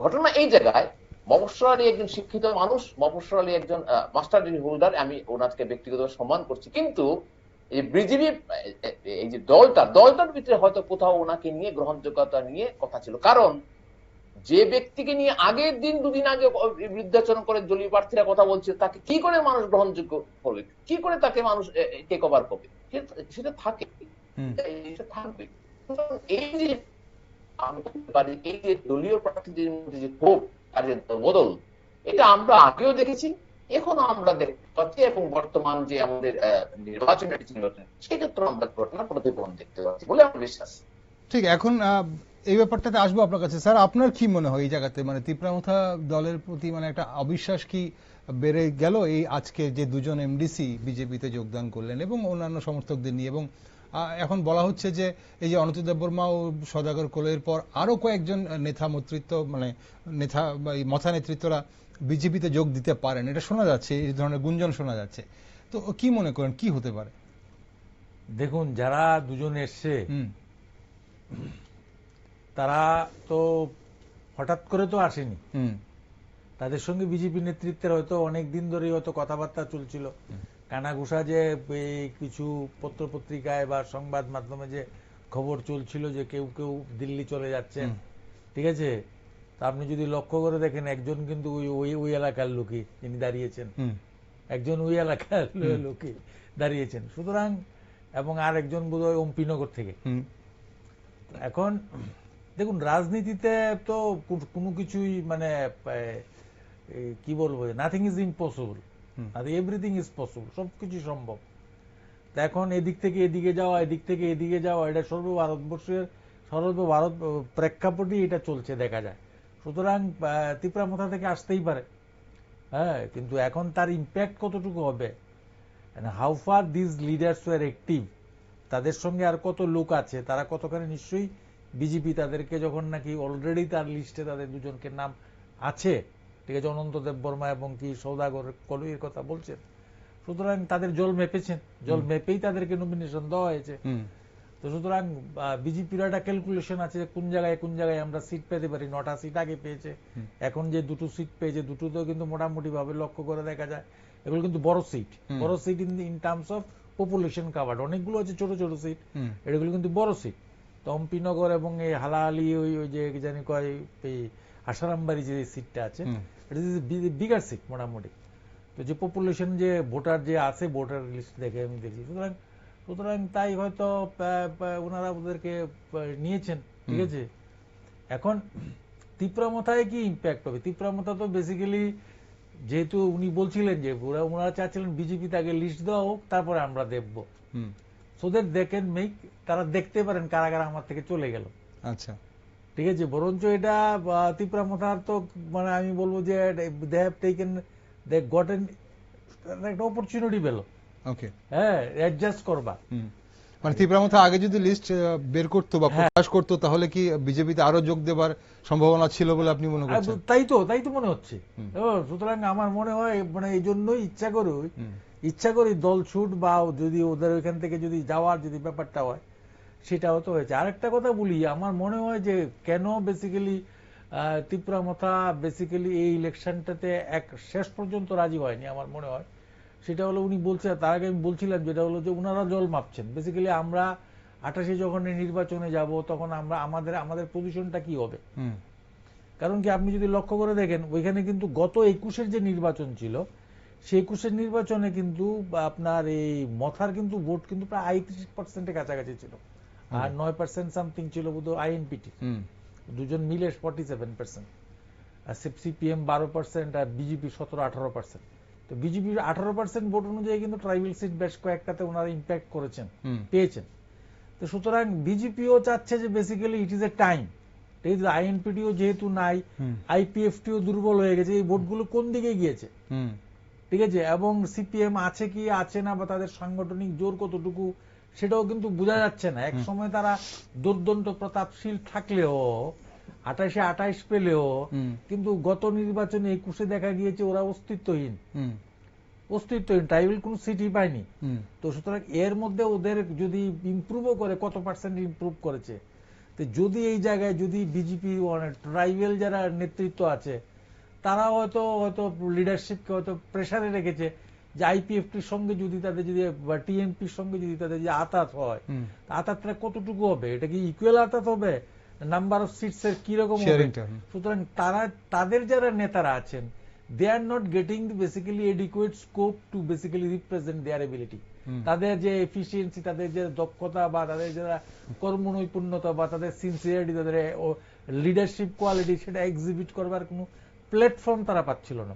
ঘটনা এই জায়গায়, মবস্বর আলী একজন শিক্ষিত মানুষ, মবস্বর আলী একজন মাস্টার ডিগ্রি হোল্ডার, আমি ওনাকে ব্যক্তিগতভাবে সম্মান করছি, কিন্তু এই বিজেপি এই যে দলটার ভিতরে হয়তো কোথাও ওনাকে নিয়ে গ্রহণযোগ্যতা নিয়ে কথা ছিল। কারণ যে ব্যক্তিকে নিয়ে আগের দিন দুদিন আগে বিরুদ্ধাচরণ করে দলীয় প্রার্থীরা কথা বলছে, তাকে কি করে মানুষ গ্রহণযোগ্য করবে, কি করে তাকে মানুষ টেক ওভার করবে, সেটা থাকে, থাকবে। এই যে এই যে দলীয় প্রার্থীদের মধ্যে যে ক্ষোভ আর যে বদল, এটা আমরা আগেও দেখেছি, এখনো আমরা দেখতে পাচ্ছি, এবং বর্তমান যে আমাদের নির্বাচন সেক্ষেত্রে আমরা ঘটনা প্রতিফলন দেখতে পাচ্ছি বলে আমার বিশ্বাস। ঠিক, এখন এই ব্যাপারটাতে আসবো আপনার কাছে। স্যার, আপনার কি মনে হয় এই জায়গাতে, মানে তিপ্রামথা দলের প্রতি মানে একটা অবিশ্বাস কি বেড়ে গেল এই আজকে যে দুজন এমডিসি বিজেপিতে যোগদান করলেন এবং অন্যান্য সমর্থকদের নিয়ে, এবং এখন বলা হচ্ছে যে এই যে অনন্ত দেববর্মা ও সদাগর কোলের পর আরো কয়েকজন নেতা নেতৃত্ব, মানে নেতা বা মথা নেতৃত্বরা বিজেপিতে যোগ দিতে পারেন, এটা শোনা যাচ্ছে, এই ধরনের গুঞ্জন শোনা যাচ্ছে। তো কি মনে করেন কি হতে পারে? দেখুন, যারা দুজন এসছে তারা তো হঠাৎ করে তো আসেনি, তাদের সঙ্গে বিজেপি নেতৃত্বের হয়তো অনেক দিন ধরে হয়তো কথাবার্তা চলছিল, কানাঘুষা যে কিছু পত্রপত্রিকায় বা সংবাদ মাধ্যমে যে খবর চলছিল যে কেউ কেউ দিল্লি চলে যাচ্ছেন, ঠিক আছে। তা আপনি যদি লক্ষ্য করে দেখেন, একজন কিন্তু ওই এলাকার লোকই যিনি দাঁড়িয়েছেন, একজন ওই এলাকার লোকই দাঁড়িয়েছেন, সুতরাং, এবং আর একজন বোধহয় অম্পিনগর থেকে। এখন দেখুন, রাজনীতিতে তো কোনো কিছুই মানে কি বলবো, nothing is impossible, everything is possible, সবকিছু সম্ভব। তা এখন এদিক থেকে এদিকে যাওয়া, এদিক থেকে এদিকে যাওয়া, এটা সর্বভারতবর্ষের সর্বভারত প্রেক্ষাপটে এটা চলছে দেখা যায়। সুতরাং তিপ্রামথা থেকে আসতেই পারে, হ্যাঁ, কিন্তু এখন তার ইম্প্যাক্ট কতটুকু হবে, how far this leaders were active, তাদের সঙ্গে আর কত লোক আছে, তারা কতখানি, নিশ্চয়ই বিজেপি তাদেরকে যখন নাকি অলরেডি তার লিস্টে তাদের দুজনকে নাম আছে, ঠিক আছে, অনন্ত দেববর্মা এবং কি সৌদাগর কলুইয়ের কথা বলছেন, সুতরাং তাদের জল মেপেছেন, জল মেপেই তাদেরকে নমিনেশন দেওয়া হয়েছে। তো সুতরাং বিজেপির একটা ক্যালকুলেশন আছে কোন জায়গায় আমরা সিট পেতে পারি। 9টা সিট আগে পেয়েছে, এখন যে 2টো সিট পেয়েছে, দুটোতেও কিন্তু মোটামুটি ভাবে লক্ষ্য করে দেখা যায় এগুলো কিন্তু বড় seat in terms of population covered. অনেকগুলো আছে ছোট ছোট সিট, এগুলো কিন্তু বড় সিট। তো অম্পিনগর এবং এই হালাহালি ওই যে জানি কয় এই আসারামবাড়ি যে সিটটা আছে, এটা বিগার সিট মোটামুটি। তো যে পপুলেশন যে ভোটার যে আছে, ভোটার লিস্ট দেখে আমি দেখি, সুতরাং তাই হয়তো ওনারা ওদেরকে নিয়েছেন, ঠিক আছে। এখন তিপ্রামথায় কি ইম্প্যাক্ট হবে? তিপ্রামথা তো বেসিক্যালি, যেহেতু উনি বলছিলেন যে ওনারা চাচ্ছিলেন বিজেপিতে আগে লিস্ট দেওয়া হোক, তারপরে আমরা দেখব, so that they can make, তারা দেখতে পারেন কারা কারা আমার থেকে চলে গেল। আচ্ছা, ঠিক আছে। বরঞ্চ এটা তিপ্রামথার তো মানে আমি বলবো যে they have taken, they gotten একটা অপরচুনিটি পেল, ওকে, হ্যাঁ, অ্যাডজাস্ট করবা। মানে তিপ্রামথা আগে যদি লিস্ট বের করতো বা প্রকাশ করতো, তাহলে কি বিজেপিতে আরো যোগ দেবার সম্ভাবনা ছিল বলে আপনি মনে করছেন? তাই তো মনে হচ্ছে। সুতরাং আমার মনে হয় মানে এই জন্যই ইচ্ছা করি দল ছুট বা যদি ওদের ওইখান থেকে যদি যাওয়ার যদি ব্যাপারটা হয়, সেটাও তো হয়েছে। আরেকটা কথা বলি, আমার মনে হয় যে কেন বেসিক্যালি ত্রিপুরা মথা বেসিক্যালি এই ইলেকশনটাতে এক শেষ পর্যন্ত রাজি হয়নি আমার মনে হয়, সেটা হলো উনি বলছে, তার আগে আমি বলছিলাম যেটা হলো যে উনারা জল মাপছেন বেসিক্যালি। আমরা 28 যখন নির্বাচনে যাব তখন আমরা আমাদের পজিশনটা কি হবে। কারণ কি আপনি যদি লক্ষ্য করে দেখেন ওইখানে কিন্তু গত 21-এর যে নির্বাচন ছিল, সেই 21-এর নির্বাচনে কিন্তু আপনার এই মথার কিন্তু ভোট কিন্তু প্রায় 38%-এর কাছাকাছি ছিল, আর 9% সামথিং ছিল বোধহয় আইএনপিটি, দুজন মিলে 47%, আর সিপিএম 12% আর বিজেপি 17-18%। তো বিজেপির 18% ভোট অনুযায়ী কিন্তু ট্রাইবাল সিট বেশ কয়েকটাতে ওনারা ইম্প্যাক্ট করেছেন, পেয়েছেন। তো সুতরাং বিজেপিও চাচ্ছে যে basically it is a time, আইএনপিটিও যেহেতু নাই, আইপিএফটিও দুর্বল হয়ে গেছে, এই ভোটগুলো কোন দিকে গিয়েছে, ঠিক আছে, এবং সিপিএম আছে কি আছে না, বা তাদের সাংগঠনিক জোর কতটুকু সেটাও কিন্তু বোঝা যাচ্ছে না। এক সময় তারা দুর্দন্ত প্রতাপশীল থাকলেও 28-এ 28 পেলেও কিন্তু গত নির্বাচনে 21-এ দেখা গিয়েছে ওরা অস্তিত্বহীন, ট্রাইবাল কোন সিটই পায়নি। তো সুতরাং এর মধ্যে ওদের যদি ইমপ্রুভও করে, কত পার্সেন্ট ইমপ্রুভ করেছে, তো যদি এই জায়গায় যদি বিজেপি ট্রাইবাল যারা নেতৃত্ব আছে তারা হয়তো লিডারশিপকে হয়তো প্রেসারে রেখেছে যে আইপিএফটির সঙ্গে যদি তাদের যদি বা টিএমপির সঙ্গে যদি তাদের যে আতাত হয়, আতাতটা কতটুকু হবে, এটা কি ইকুয়াল আতাত হবে, নাম্বার অফ সিটস এর কিরকম হবে। সুতরাং তাদের যারা নেতারা আছেন, they are not getting the basically adequate scope to basically represent their ability. তাদের যে এফিসিয়েন্সি, তাদের যে দক্ষতা, বা তাদের যারা কর্মনৈপুণ্যতা, বা তাদের সিনসিয়ারিটি, তাদের লিডারশিপ কোয়ালিটি, সেটা এক্সিবিট করবার কোনো প্ল্যাটফর্ম তারা পাচ্ছিল না।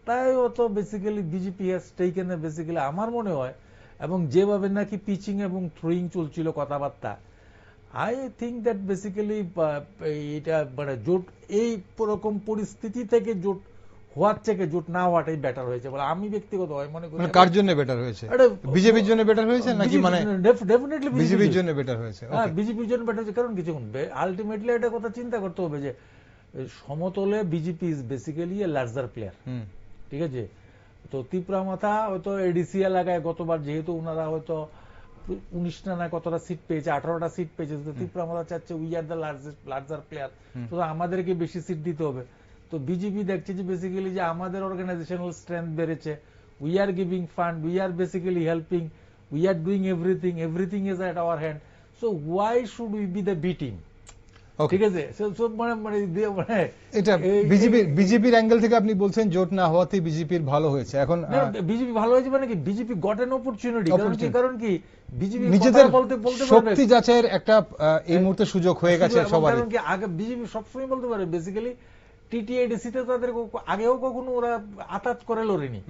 তাই অত basically BJP has taken basically আমার মনে হয়, এবং যেভাবে নাকি পিচিং এবং থ্রোয়িং চলছিল কথাবার্তা, আই থিঙ্ক দ্যাট বেসিক্যালি এটা মানে জোট এই রকম পরিস্থিতি থেকে জোট হওয়ার থেকে জোট না হওয়াটাই বেটার হয়েছে বলে আমি ব্যক্তিগতভাবে মনে করি। কার জন্য বেটার হয়েছে? বিজেপির জন্য বেটার হয়েছে নাকি? মানে ডেফিনেটলি বিজেপির জন্য বেটার হয়েছে। হ্যাঁ, বিজেপির জন্য বেটার হয়েছে। কারণ কিছু আলটিমেটলি এটা কথা চিন্তা করতে হবে যে সমতলে BJP is basically A larger player, ঠিক আছে। তো ত্রিপুরা মাথা হয়তো এডিসি এলাকায় গতবার যেহেতু ওনারা হয়তো 19টা না কতটা সিট পেয়েছে, 18টা সিট পেয়েছে, ত্রিপুরা মাথা চাচ্ছে we are the larger player, তো আমাদেরকে বেশি সিট দিতে হবে। তো বিজেপি দেখছে যে বেসিক্যালি যে আমাদের অর্গানাইজেশনাল স্ট্রেংথ বেড়েছে, we are giving fund, we are basically helping, we are doing everything is at our hand, so why should we be the B team, ঠিক আছে। এটা বিজেপির অ্যাঙ্গেল থেকে আপনি বলছেন জোট না হওয়াতেই বিজেপির ভালো হয়েছে। এখন বিজেপি ভালো হয়েছে মানে কি, বিজেপি গট অ্যান অপরচুনিটি, কারণ কি বিজেপি নিজেদের শক্তি যাচাইয়ের একটা এই মুহূর্তে সুযোগ হয়ে গেছে সবার। কারণ কি আগে বিজেপি সবসময় বলতে পারে বেসিক্যালি টিটিএডিসি তে তাদের আগেও কখনো ওরা আতাত করে লড়েনি,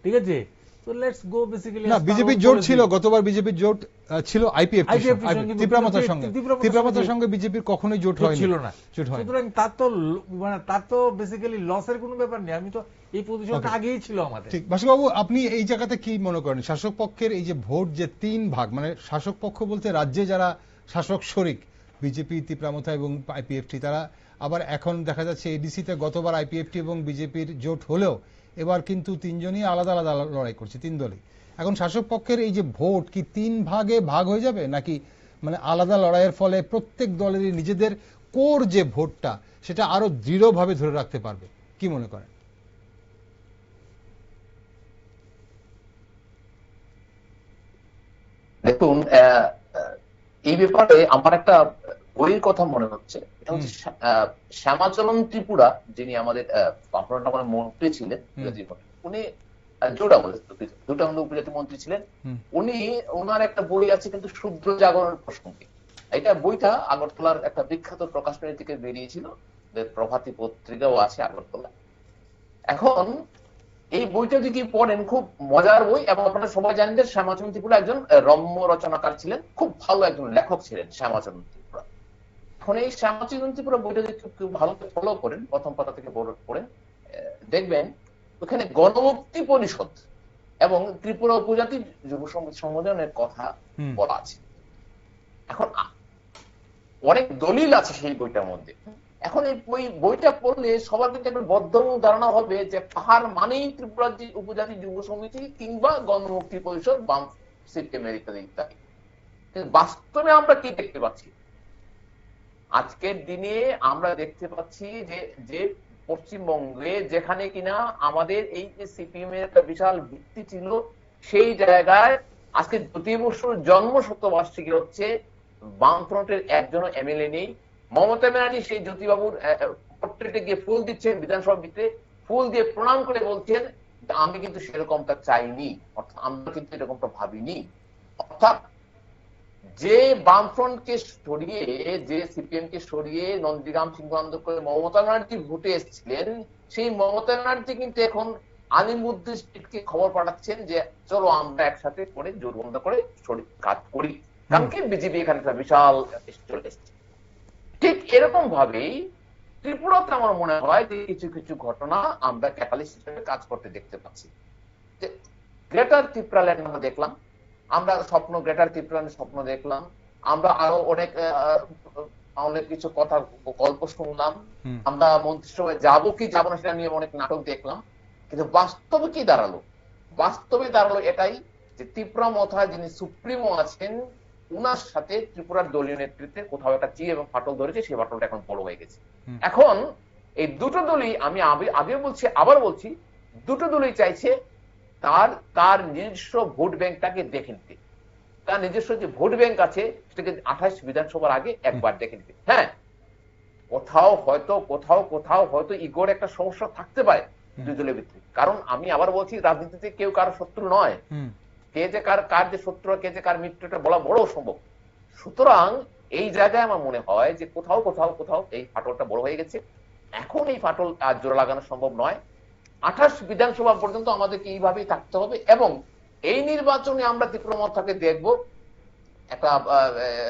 ঠিক আছে। তো লেটস গো বেসিক্যালি না, বিজেপির জোট ছিল, গতবার বিজেপির জোট ছিল আইপিএফটি ত্রিপুরা মাথার সঙ্গে বিজেপির কখনোই জোট ছিল না। সুতরাং তার তো বেসিক্যালি লসের কোনো ব্যাপার নেই, আমি তো এই পজিশনটা আগেই ছিল আমাদের। ঠিক, বাসুবাবু আপনি এই জায়গাতে কি মনে করেন শাসক পক্ষের এই যে ভোট যে 3 ভাগ, মানে শাসক পক্ষ বলতে রাজ্যে যারা শাসক শরিক বিজেপি, ত্রিপুরা মাথা এবং আইপিএফটি, তারা আবার এখন দেখা যাচ্ছে এডিসি তে গতবার আইপিএফটি এবং বিজেপির জোট হলেও এবার কিন্তু 3 জনই আলাদা আলাদা লড়াই করছে, 3 দলই। এখন শাসক পক্ষের এই যে ভোট কি 3 ভাগে ভাগ হয়ে যাবে, নাকি মানে আলাদা লড়াইয়ের ফলে প্রত্যেক দলেরই নিজেদের কোর যে ভোটটা সেটা আরো দৃঢ়ভাবে ধরে রাখতে পারবে, কি মনে করেন? দেখুন, এই ব্যাপারে আমার একটা বইয়ের কথা মনে হচ্ছে, এটা হচ্ছে শ্যামাচরণ ত্রিপুরা, যিনি আমাদের মন্ত্রী ছিলেন, উনি দুটা উপজাতি মন্ত্রী ছিলেন। উনি ওনার একটা বই আছে কিন্তু শূদ্র জাগরণ প্রসঙ্গে। এটা বইটা আগরতলার একটা বিখ্যাত প্রকাশনী থেকে বেরিয়েছিল, প্রভাতী পত্রিকাও আছে আগরতলা। এখন এই বইটা যদি পড়েন খুব মজার বই, এবং আপনারা সবাই জানেন যে শ্যামাচরণ ত্রিপুরা একজন রম্য রচনাকার ছিলেন, খুব ভালো একজন লেখক ছিলেন শ্যামাচরণ ত্রিপুরা। এখন এই শ্যামাচরণ ত্রিপুরা বইটা যদি কেউ ভালো ফলো করেন, প্রথম পাতা থেকে পড়েন, দেখবেন ওখানে গণমুক্তি পরিষদ এবং ত্রিপুরা উপজাতি যুব সম্মেলনের কথা বলা আছে। এখন অনেক দলিল আছে সেই বইটার মধ্যে। এখন এই বইটা পড়লে সবার কিন্তু একটা বদ্ধ ধারণা হবে যে পাহাড় মানেই ত্রিপুরা উপজাতি যুব সমিতি কিংবা গণমুক্তি পরিষদ, বাম সিপিএম ইত্যাদি ইত্যাদি। কিন্তু বাস্তবে আমরা কি দেখতে পাচ্ছি? আজকের দিনে আমরা দেখতে পাচ্ছি যে যে পশ্চিমবঙ্গে যেখানে কিনা আমাদের এই যে সিপিএম এর একটা বিশাল ভিত্তি ছিল, সেই জায়গায় আজকে জ্যোতি বসুর জন্ম শতবার্ষিকী হচ্ছে, বামফ্রন্টের একজন এমএলএ নেই। মমতা ব্যানার্জি সেই জ্যোতিবাবুর পোর্ট্রেটে গিয়ে ফুল দিচ্ছেন, বিধানসভা ভিতরে ফুল দিয়ে প্রণাম করে বলছেন আমি কিন্তু সেরকমটা চাইনি, অর্থাৎ আমরা কিন্তু এরকমটা ভাবিনি। অর্থাৎ যে বামফ্রন্টকে সরিয়ে, যে সিপিএম কে সরিয়ে নন্দীগ্রাম সিংহান্ত করে মমতা ব্যানার্জি ভোটে এসেছিলেন, সেই মমতা ব্যানার্জি কিন্তু এখন আলিমুদ্দিনকে খবর পাঠাচ্ছেন যে চলো আমরা একসাথে করে জোরবন্ধ করে কাজ করি, কারণ কি বিজেপি এখানে একটা বিশাল চলে এসছে। ঠিক এরকম ভাবেই ত্রিপুরাতে আমার মনে হয় যে কিছু কিছু ঘটনা আমরা ক্যাটালিস্ট হিসেবে কাজ করতে দেখতে পাচ্ছি। যে গ্রেটার ত্রিপুরাল্যান্ড আমরা দেখলাম, আমরা গ্রেটার ত্রিপুরাল্যান্ড স্বপ্ন দেখলাম, আমরা আরো অনেক কিছু কথা গল্প শুনলাম, আমরা মন্ত্রিসভায় যাবো কি যাবো না সেটা নিয়ে অনেক নাটক দেখলাম, কিন্তু বাস্তবে কি দাঁড়ালো? বাস্তবে দাঁড়ালো এটাই যে ত্রিপুরা মথায় যিনি সুপ্রিমো আছেন, উনার সাথে ত্রিপুরার দলীয় নেতৃত্বে কোথাও একটা চির এবং ফাটল ধরেছে, সেই ফাটলটা এখন বড় হয়ে গেছে। এখন এই দুটো দলই, আমি আগে বলছি আবার বলছি, দুটো দলই চাইছে তার নিজস্ব ভোট ব্যাংকটাকে দেখে নিতে। তার নিজস্ব যে ভোট ব্যাংক আছে সেটাকে 28 বিধানসভার আগে একবার দেখে নিতে। হ্যাঁ, কোথাও হয়তো ইগোর একটা সমস্যা থাকতে পারে দুই দলের ভিতরে, কারণ আমি আবার বলছি রাজনীতিতে কেউ কারো শত্রু নয়, কে যে কার যে শত্রু কে যে কার মিত্রটা বলা বড় সম্ভব। সুতরাং এই জায়গায় আমার মনে হয় যে কোথাও এই ফাটলটা বড় হয়ে গেছে। এখন এই ফাটল আর জোড়া লাগানো সম্ভব নয়। 28 বিধানসভা পর্যন্ত আমাদেরকে এইভাবেই থাকতে হবে, এবং এই নির্বাচনে আমরা ত্রিপুরা দেখব একটা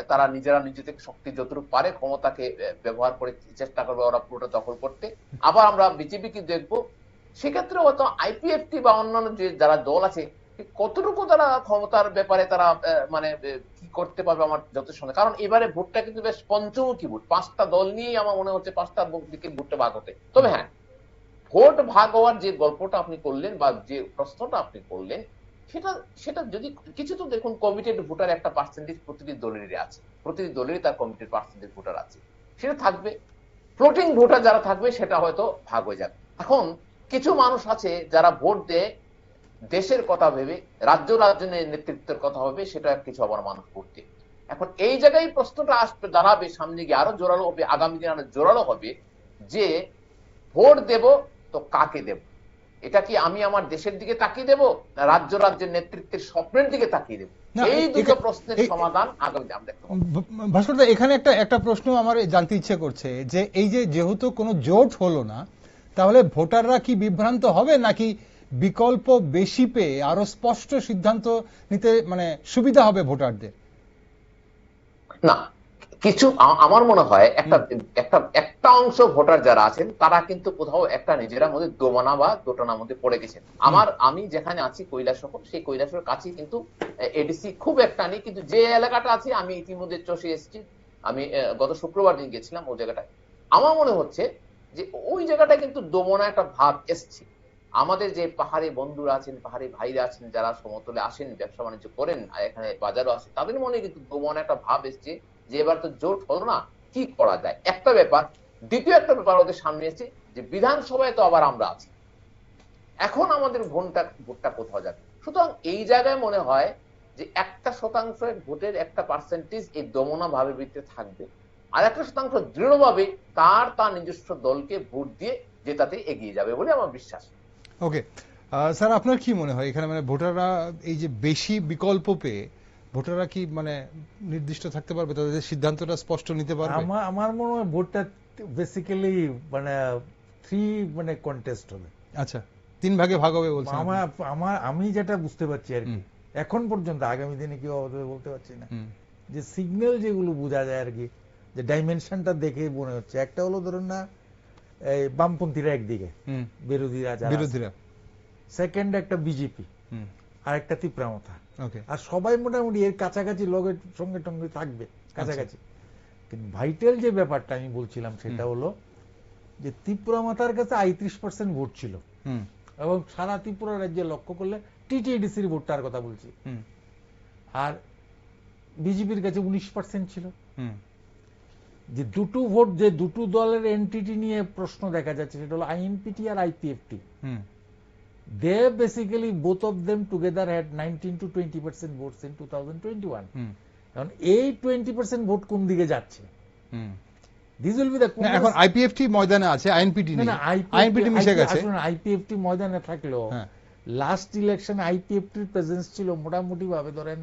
তারা নিজেদের শক্তি যতটুকু পারে ক্ষমতাকে ব্যবহার করে চেষ্টা করবে ওরা পুরোটা দখল করতে। আবার আমরা বিজেপিকে দেখব, সেক্ষেত্রে হয়তো আইপিএফটি বা অন্যান্য যে যারা দল আছে কতটুকু তারা ক্ষমতার ব্যাপারে তারা কি করতে পারবে আমার যথেষ্ট সন্দেহ। কারণ এবারে ভোটটা কিন্তু বেশ পঞ্চমুখী ভোট, 5টা দল নিয়েই আমার মনে হচ্ছে 5টা দিকে ভোটটা ভাগ হতে। তবে হ্যাঁ, ভোট ভাগ হওয়ার যে গল্পটা আপনি করলেন বা যে প্রশ্নটা আপনি করলেন, সেটা যদি কিছু তো দেখুন, কমিটেড ভোটার একটা পার্সেন্টেজ প্রতিটি দলেরই আছে, প্রতিটি দলেরই তার কমিটেড পার্সেন্টেজ ভোটার আছে, সেটা থাকবে। ফ্লোটিং ভোটার যারা থাকবে সেটা হয়তো ভাগ হয়ে যাবে। এখন কিছু মানুষ আছে যারা ভোট দেয় দেশের কথা ভেবে, রাজ্যের নেতৃত্বের কথা হবে, সেটা কিছু আবার মানুষ করতে। এখন এই জায়গায় প্রশ্নটা আসবে, দাঁড়াবে সামনে গিয়ে আরো জোরালো হবে, আগামী দিনে আরো জোরালো হবে যে ভোট দেব তো কাকে দেব? এটা কি আমি আমার দেশের দিকে তাকিয়ে দেব, না রাজ্যের নেতৃত্বের স্বপ্নের দিকে তাকিয়ে দেব? এই দুটো প্রশ্নের সমাধান আগামী দিনে আমরা দেখতে পাবো। ভাস্করদা, এখানে একটা প্রশ্ন আমার জানতে ইচ্ছে করছে যে এই যে যেহেতু কোনো জোট হলো না, তাহলে ভোটাররা কি বিভ্রান্ত হবে, নাকি বিকল্প বেশি পেয়ে আরো স্পষ্ট সিদ্ধান্ত নিতে সুবিধা হবে ভোটারদের? না, কিছু আমার মনে হয় একটা অংশ ভোটার যারা আছেন তারা কিন্তু কোথাও একটা নিজেরা মধ্যে দোমানা বা দোটানার মধ্যে পড়ে গেছেন। আমি যেখানে আছি কৈলাসহর, সেই কৈলাসহর কাছে কিন্তু এডিসি খুব একটা নেই, কিন্তু যে এলাকাটা আছে আমি ইতিমধ্যে চষে এসেছি, আমি গত শুক্রবার দিন গেছিলাম ওই জায়গাটায়। আমার মনে হচ্ছে যে ওই জায়গাটায় কিন্তু দোমনা একটা ভাব এসছে। আমাদের যে পাহাড়ি বন্ধুরা আছেন, পাহাড়ি ভাইরা আছেন, যারা সমতলে আসেন ব্যবসা বাণিজ্য করেন, এখানে বাজারও আছে, তাদের মনে কিন্তু দোমনা একটা ভাব এসছে যে এবার তো জোট হলো না, কি করা যায়, একটা ব্যাপার। দ্বিতীয় একটা ব্যাপার ওদের সামনে এসেছে যে বিধানসভায় তো আবার আমরা আছি, এখন আমাদের ভোটটা কোথাও যাবে। সুতরাং এই জায়গায় মনে হয় যে 1% ভোটের একটা পার্সেন্টেজ এই দমনা ভাবের ভিতরে থাকবে, আর 1% দৃঢ়ভাবে তার নিজস্ব দলকে ভোট দিয়ে জেতাতে এগিয়ে যাবে বলে আমার বিশ্বাস। ওকে স্যার, আপনার কি মনে হয় এখানে ভোটাররা এই যে বেশি বিকল্প পেয়ে ভোটাররা কি নির্দিষ্ট থাকতে পারবে, তাদের সিদ্ধান্তটা স্পষ্ট নিতে পারবে? আমার মনে হয় ভোটটা বেসিক্যালি 3 কন্টেস্ট হবে। আচ্ছা, 3 ভাগে ভাগ হবে বলছেন? আমি যেটা বুঝতে পারছি আর কি এখন পর্যন্ত, আগামী দিনে কি হবে বলতে পারছি না, যে সিগন্যাল যেগুলো বোঝা যায় আর কি, যে ডাইমেনশনটা দেখে মনে হচ্ছে, একটা হলো ধরুন না এই বামপন্থীরা একদিকে, বিরোধীরা, সেকেন্ড একটা বিজেপি, আর একটা ত্রিপুরামথা, আর সবাই মোটামুটি এর কাছাকাছি লগের সঙ্গে টঙ্গে থাকবে কাছাকাছি। কিন্তু ভাইটাল যে ব্যাপারটা আমি বলছিলাম সেটা হলো যে ত্রিপুরামথার কাছে ৩৫% ভোট ছিল, এবং সারা ত্রিপুরা রাজ্যে লক্ষ্য করলে টিটিডিসির ভোটটার কথা বলছি, আর বিজেপির কাছে 19% ছিল। যে দুটো ভোট, যে দুটো দলের এনটিটি নিয়ে প্রশ্ন দেখা যাচ্ছে, সেটা হলো আইএনপিটি আর IPFT. They basically both of them together had 19 to 20% votes in 2021। এখন এই 20% ভোট কোন দিকে যাচ্ছে? দিস উইল বি দ্য, এখন আইপিএফটি ময়দানে আছে, আইএনপিটি নেই, আইএনপিটি মিশে গেছে। আইপিএফটি ময়দানে থাকলেও লাস্ট ইলেকশনে আইপিএফটির প্রেজেন্স ছিল মোটামুটি ভাবে, ধরেন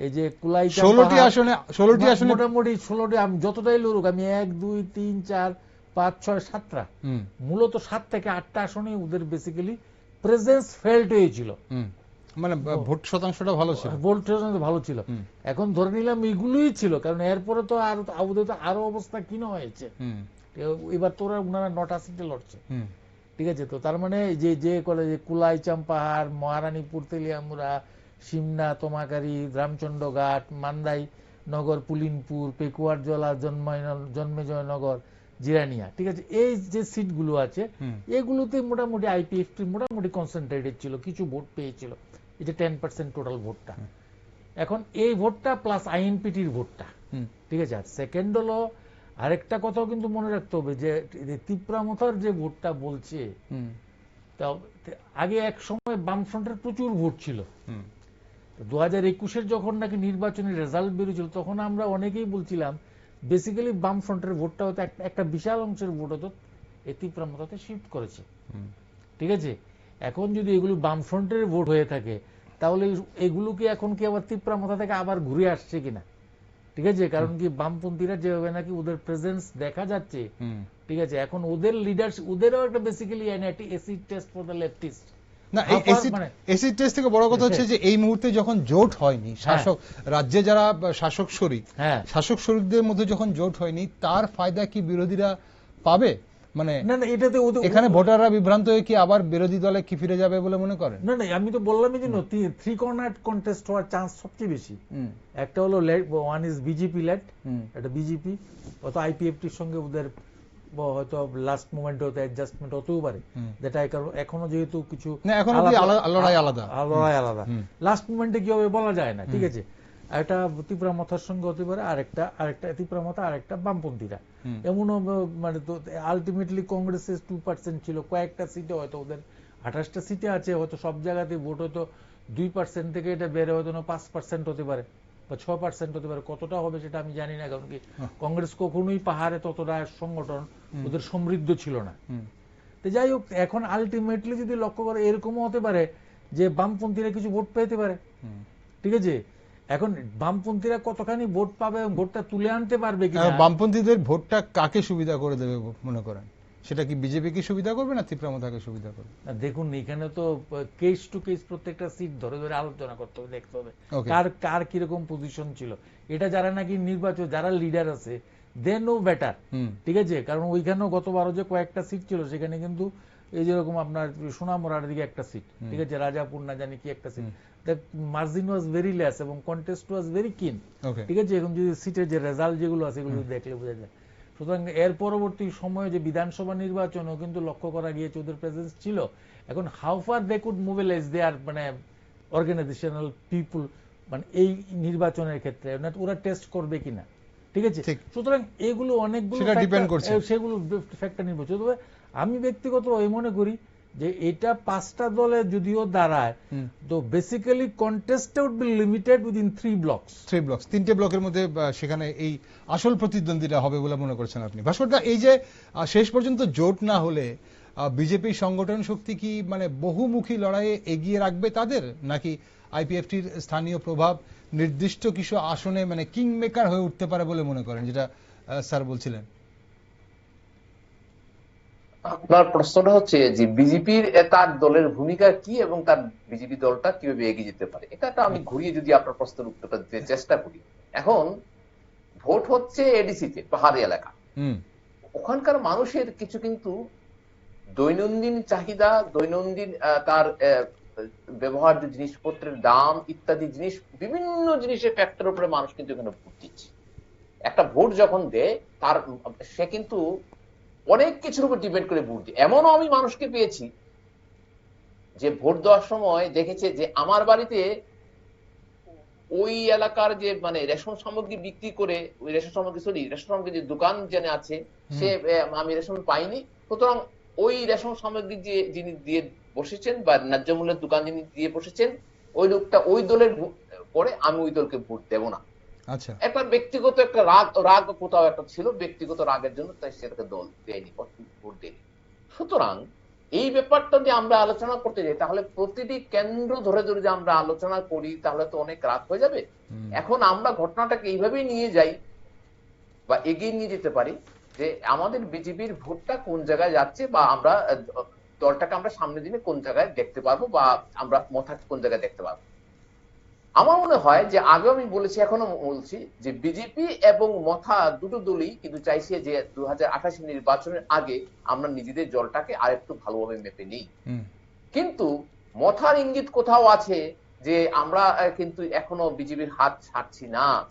এই যে কুলাই 16টি আসনে মোটামুটি 16টি, আমি যতটাই লড়ুক, আমি 1 2 3 4 5 6 7টা, মূলত 7 থেকে 8টা আসনে ওদের বেসিক্যালি প্রেজেন্স ফেল্ট হয়েছিল, মানে ভোট শতাংশটা ভালো ছিল, ভোট শতাংশ ভালো ছিল। এখন ধরে নিলাম এইগুলোই ছিল, কারণ এরপরে তো আর আরো অবস্থা ক্ষীণ হয়েছে। এবার তোরা ওনারা 9টা সিটে লড়ছে, ঠিক আছে? তো তার মানে যে যে কুলাই চাম্পাহার, মহারানীপুর, তেলিয়ামুড়া, সিমনা, তোমাকারি, রামচন্দ্রঘাট, মান্দাই নগর, পুলিনপুর, পেকুয়ারজলা, জন্মেজয়নগর, জিরানিয়া, ঠিক আছে, এই যে সিটগুলো আছে এগুলোতে মোটামুটি আইপিএফটি মোটামুটি কনসেন্ট্রেটেড ছিল, কিছু ভোট পেয়েছিল, এটা 10% টোটাল ভোটটা। এখন এই ভোটটা প্লাস আইএনপিটির ভোটটা, ঠিক আছে। আর সেকেন্ড হলো আরেকটা কথাও কিন্তু মনে রাখতে হবে, যে তিপ্রামথার যে ভোটটা বলছে, আগে এক সময় বামফ্রন্টের প্রচুর ভোট ছিল। 2021-এর যখন নাকি নির্বাচনী রেজাল্ট বেরিয়েছিল, তখন আমরা অনেকেই বলছিলাম বেসিক্যালি বামফ্রন্টের ভোটটা হয়তো একটা বিশাল অংশের ভোট হতো এই তিপ্রামথাতে শিফট করেছে, ঠিক আছে। এখন যদি এগুলো বামফ্রন্টের ভোট হয়ে থাকে, তাহলে এগুলোকে এখন কি আবার তিপ্রামথা থেকে আবার ঘুরে আসছে কিনা, ঠিক আছে? কারণ কি বামপন্থীরা যেভাবে নাকি ওদের প্রেজেন্স দেখা যাচ্ছে, ঠিক আছে, এখন ওদের লিডারশিপ, ওদেরও একটা basically acid test for the leftist. না, এই এসিড টেস্ট থেকে বড় কথা হচ্ছে যে এই মুহূর্তে যখন জোট হয়নি, শাসক রাজ্যে যারা শাসক শরিক, শাসক শরিকদের মধ্যে যখন জোট হয়নি, তার ফায়দা কি বিরোধীরা পাবে? মানে না না, এটাতে এখানে ভোটাররা বিভ্রান্ত হয়ে কি আবার বিরোধী দলে কি ফিরে যাবে বলে মনে করেন? না না, আমি তো বললামই যে 3 কর্নার কন্টেস্ট হওয়ার চান্স সবচেয়ে বেশি। একটা হলো ওয়ান ইজ বিজেপি লেড, এটা বিজেপি, অত আইপিএফটির সঙ্গে ওদের হয়তো লাস্ট মোমেন্টে হয়তো অ্যাডজাস্টমেন্ট হতেও পারে, যেটা এখনো যেহেতু কিছু লড়াই আলাদা, লাস্ট মোমেন্টে কি হবে বলা যায় না, ঠিক আছে। একটা তিপ্রামথার সঙ্গে হতে পারে, আরেকটা তিপ্রামথা, আরেকটা বামপন্থীরা, এমনও মানে আলটিমেটলি কংগ্রেসের 2% ছিল, কয়েকটা সিটে হয়তো ওদের 28টা সিটে আছে, হয়তো সব জায়গাতে ভোট হয়তো 2% থেকে এটা বেড়ে হয়তো 5% হতে পারে বা 6% হতে পারে। কতটা হবে সেটা আমি জানি না, কারণ কি কংগ্রেস কখনোই পাহাড়ে ততটা সংগঠন ওদের সমৃদ্ধ ছিল না। তো যাই হোক, এখন আলটিমেটলি যদি লক্ষ্য করে, এরকমও হতে পারে যে বামপন্থীরা কিছু ভোট পেতে পারে, ঠিক আছে। এখন বামপন্থীরা কতখানি ভোট পাবে, ভোটটা তুলে আনতে পারবে কিনা, বামপন্থীদের ভোটটা কাকে সুবিধা করে দেবে মনে করেন? সেটা কি বিজেপিকে সুবিধা করবে না তিপ্রামথাকে সুবিধা করবে? দেখুন, এখানে তো কেস টু কেস প্রত্যেকটা সিট ধরে ধরে আলোচনা করতে হবে, দেখতে হবে কার কিরকম পজিশন ছিল। এটা যারা নাকি নির্বাচন, যারা লিডার আছে, দে নো বেটার, ঠিক আছে। কারণ ওইখানেও গতবারও যে কয়েকটা সিট ছিল, সেখানে কিন্তু এই যেরকম আপনার সোনামুড়ার দিকে একটা সিট, ঠিক আছে, রাজাপুর না জানি কি একটা seat, margin was very less এবং কন্টেস্ট ওয়াজ ভেরি কিন, ঠিক আছে। এখন যদি সিটের যে রেজাল্ট যেগুলো আছে এগুলো দেখলে বোঝা যায়। সুতরাং এর পরবর্তী সময়ে যে বিধানসভা নির্বাচনও কিন্তু লক্ষ্য করা গিয়েছে ওদের প্রেজেন্স ছিল। এখন how far they could mobilise their মানে অর্গানাইজেশনাল পিপুল, মানে এই নির্বাচনের ক্ষেত্রে ওরা টেস্ট করবে কিনা, ঠিক আছে। সুতরাং এগুলো অনেকগুলো সেগুলো ফ্যাক্টর নির্ভর করবে। আমি ব্যক্তিগতভাবে মনে করি যে এটা 5টা দলে যদিও দাঁড়ায়, তো basically contest would be limited within 3 blocks. 3টে ব্লকের মধ্যে সেখানে এই আসল প্রতিদ্বন্দ্বিতা হবে বলে মনে করছেন আপনি? ভাস্করদা, এই যে শেষ পর্যন্ত জোট না হলে বিজেপি সংগঠন শক্তি কি মানে বহুমুখী লড়াইয়ে এগিয়ে রাখবে তাদের, নাকি আইপিএফটির স্থানীয় প্রভাব নির্দিষ্ট কিছু আসনে মানে কিং মেকার হয়ে উঠতে পারে বলে মনে করেন, যেটা স্যার বলছিলেন? আপনার প্রশ্নটা হচ্ছে যে বিজেপির তার দলের ভূমিকা কি এবং তার বিজেপি দলটা কিভাবে এগিয়ে যেতে পারে, এটা আমি ঘুরিয়ে যদি আপনার প্রশ্নের উত্তরটা দিতে চেষ্টা করি। এখন ভোট হচ্ছে এডিসিতে, পাহাড়ি এলাকা, ওখানকার মানুষের কিছু কিন্তু দৈনন্দিন চাহিদা, দৈনন্দিন তার ব্যবহার্য জিনিসপত্রের দাম ইত্যাদি জিনিস, বিভিন্ন জিনিসের ফ্যাক্টরের উপরে মানুষ কিন্তু এখানে ভোট দিচ্ছে। একটা ভোট যখন দেয় তার সে কিন্তু অনেক কিছুর উপর ডিপেন্ড করে ভোট দেয়। এমনও আমি মানুষকে পেয়েছি যে ভোট দেওয়ার সময় দেখেছে যে আমার বাড়িতে ওই এলাকার যে মানে রেশন সামগ্রী বিক্রি করে, ওই রেশন সামগ্রী যে দোকান যেন আছে, সে আমি রেশন পাইনি, সুতরাং ওই রেশন সামগ্রী যে যিনি দিয়ে বসেছেন বা ন্যায্য মূল্যের দোকান যিনি দিয়ে বসেছেন, ওই লোকটা ওই দলের পরে আমি ওই দলকে ভোট দেব না। আচ্ছা, একটা ব্যক্তিগত একটা রাগ কোথাও একটা ছিল, ব্যক্তিগত রাগের জন্য তাই সেটাকে দল দেয়নি, ভোট দেয়নি। সুতরাং এই ব্যাপারটা যদি আমরা আলোচনা করতে যাই, তাহলে প্রতিটি কেন্দ্র ধরে ধরে যে আমরা আলোচনা করি, তাহলে তো অনেক রাত হয়ে যাবে। এখন আমরা ঘটনাটাকে এইভাবেই নিয়ে যাই বা এগিয়ে নিয়ে যেতে পারি যে আমাদের বিজেপির ভোটটা কোন জায়গায় যাচ্ছে, বা আমরা দলটাকে আমরা সামনের দিনে কোন জায়গায় দেখতে পারবো, বা আমরা মথাকে কোন জায়গায় দেখতে পারবো। আমার মনে হয় যে আগেও আমি বলেছি, এখনো বলছি, যে বিজেপি এবং মথা দুটো দলই কিন্তু চাইছে যে 2028 নির্বাচনের আগে আমরা নিজেদের দলটাকে আরেকটু ভালোভাবে মেপে নিই। কিন্তু মথার ইঙ্গিত কোথাও আছে যে আমরা কিন্তু এখনো বিজেপির হাত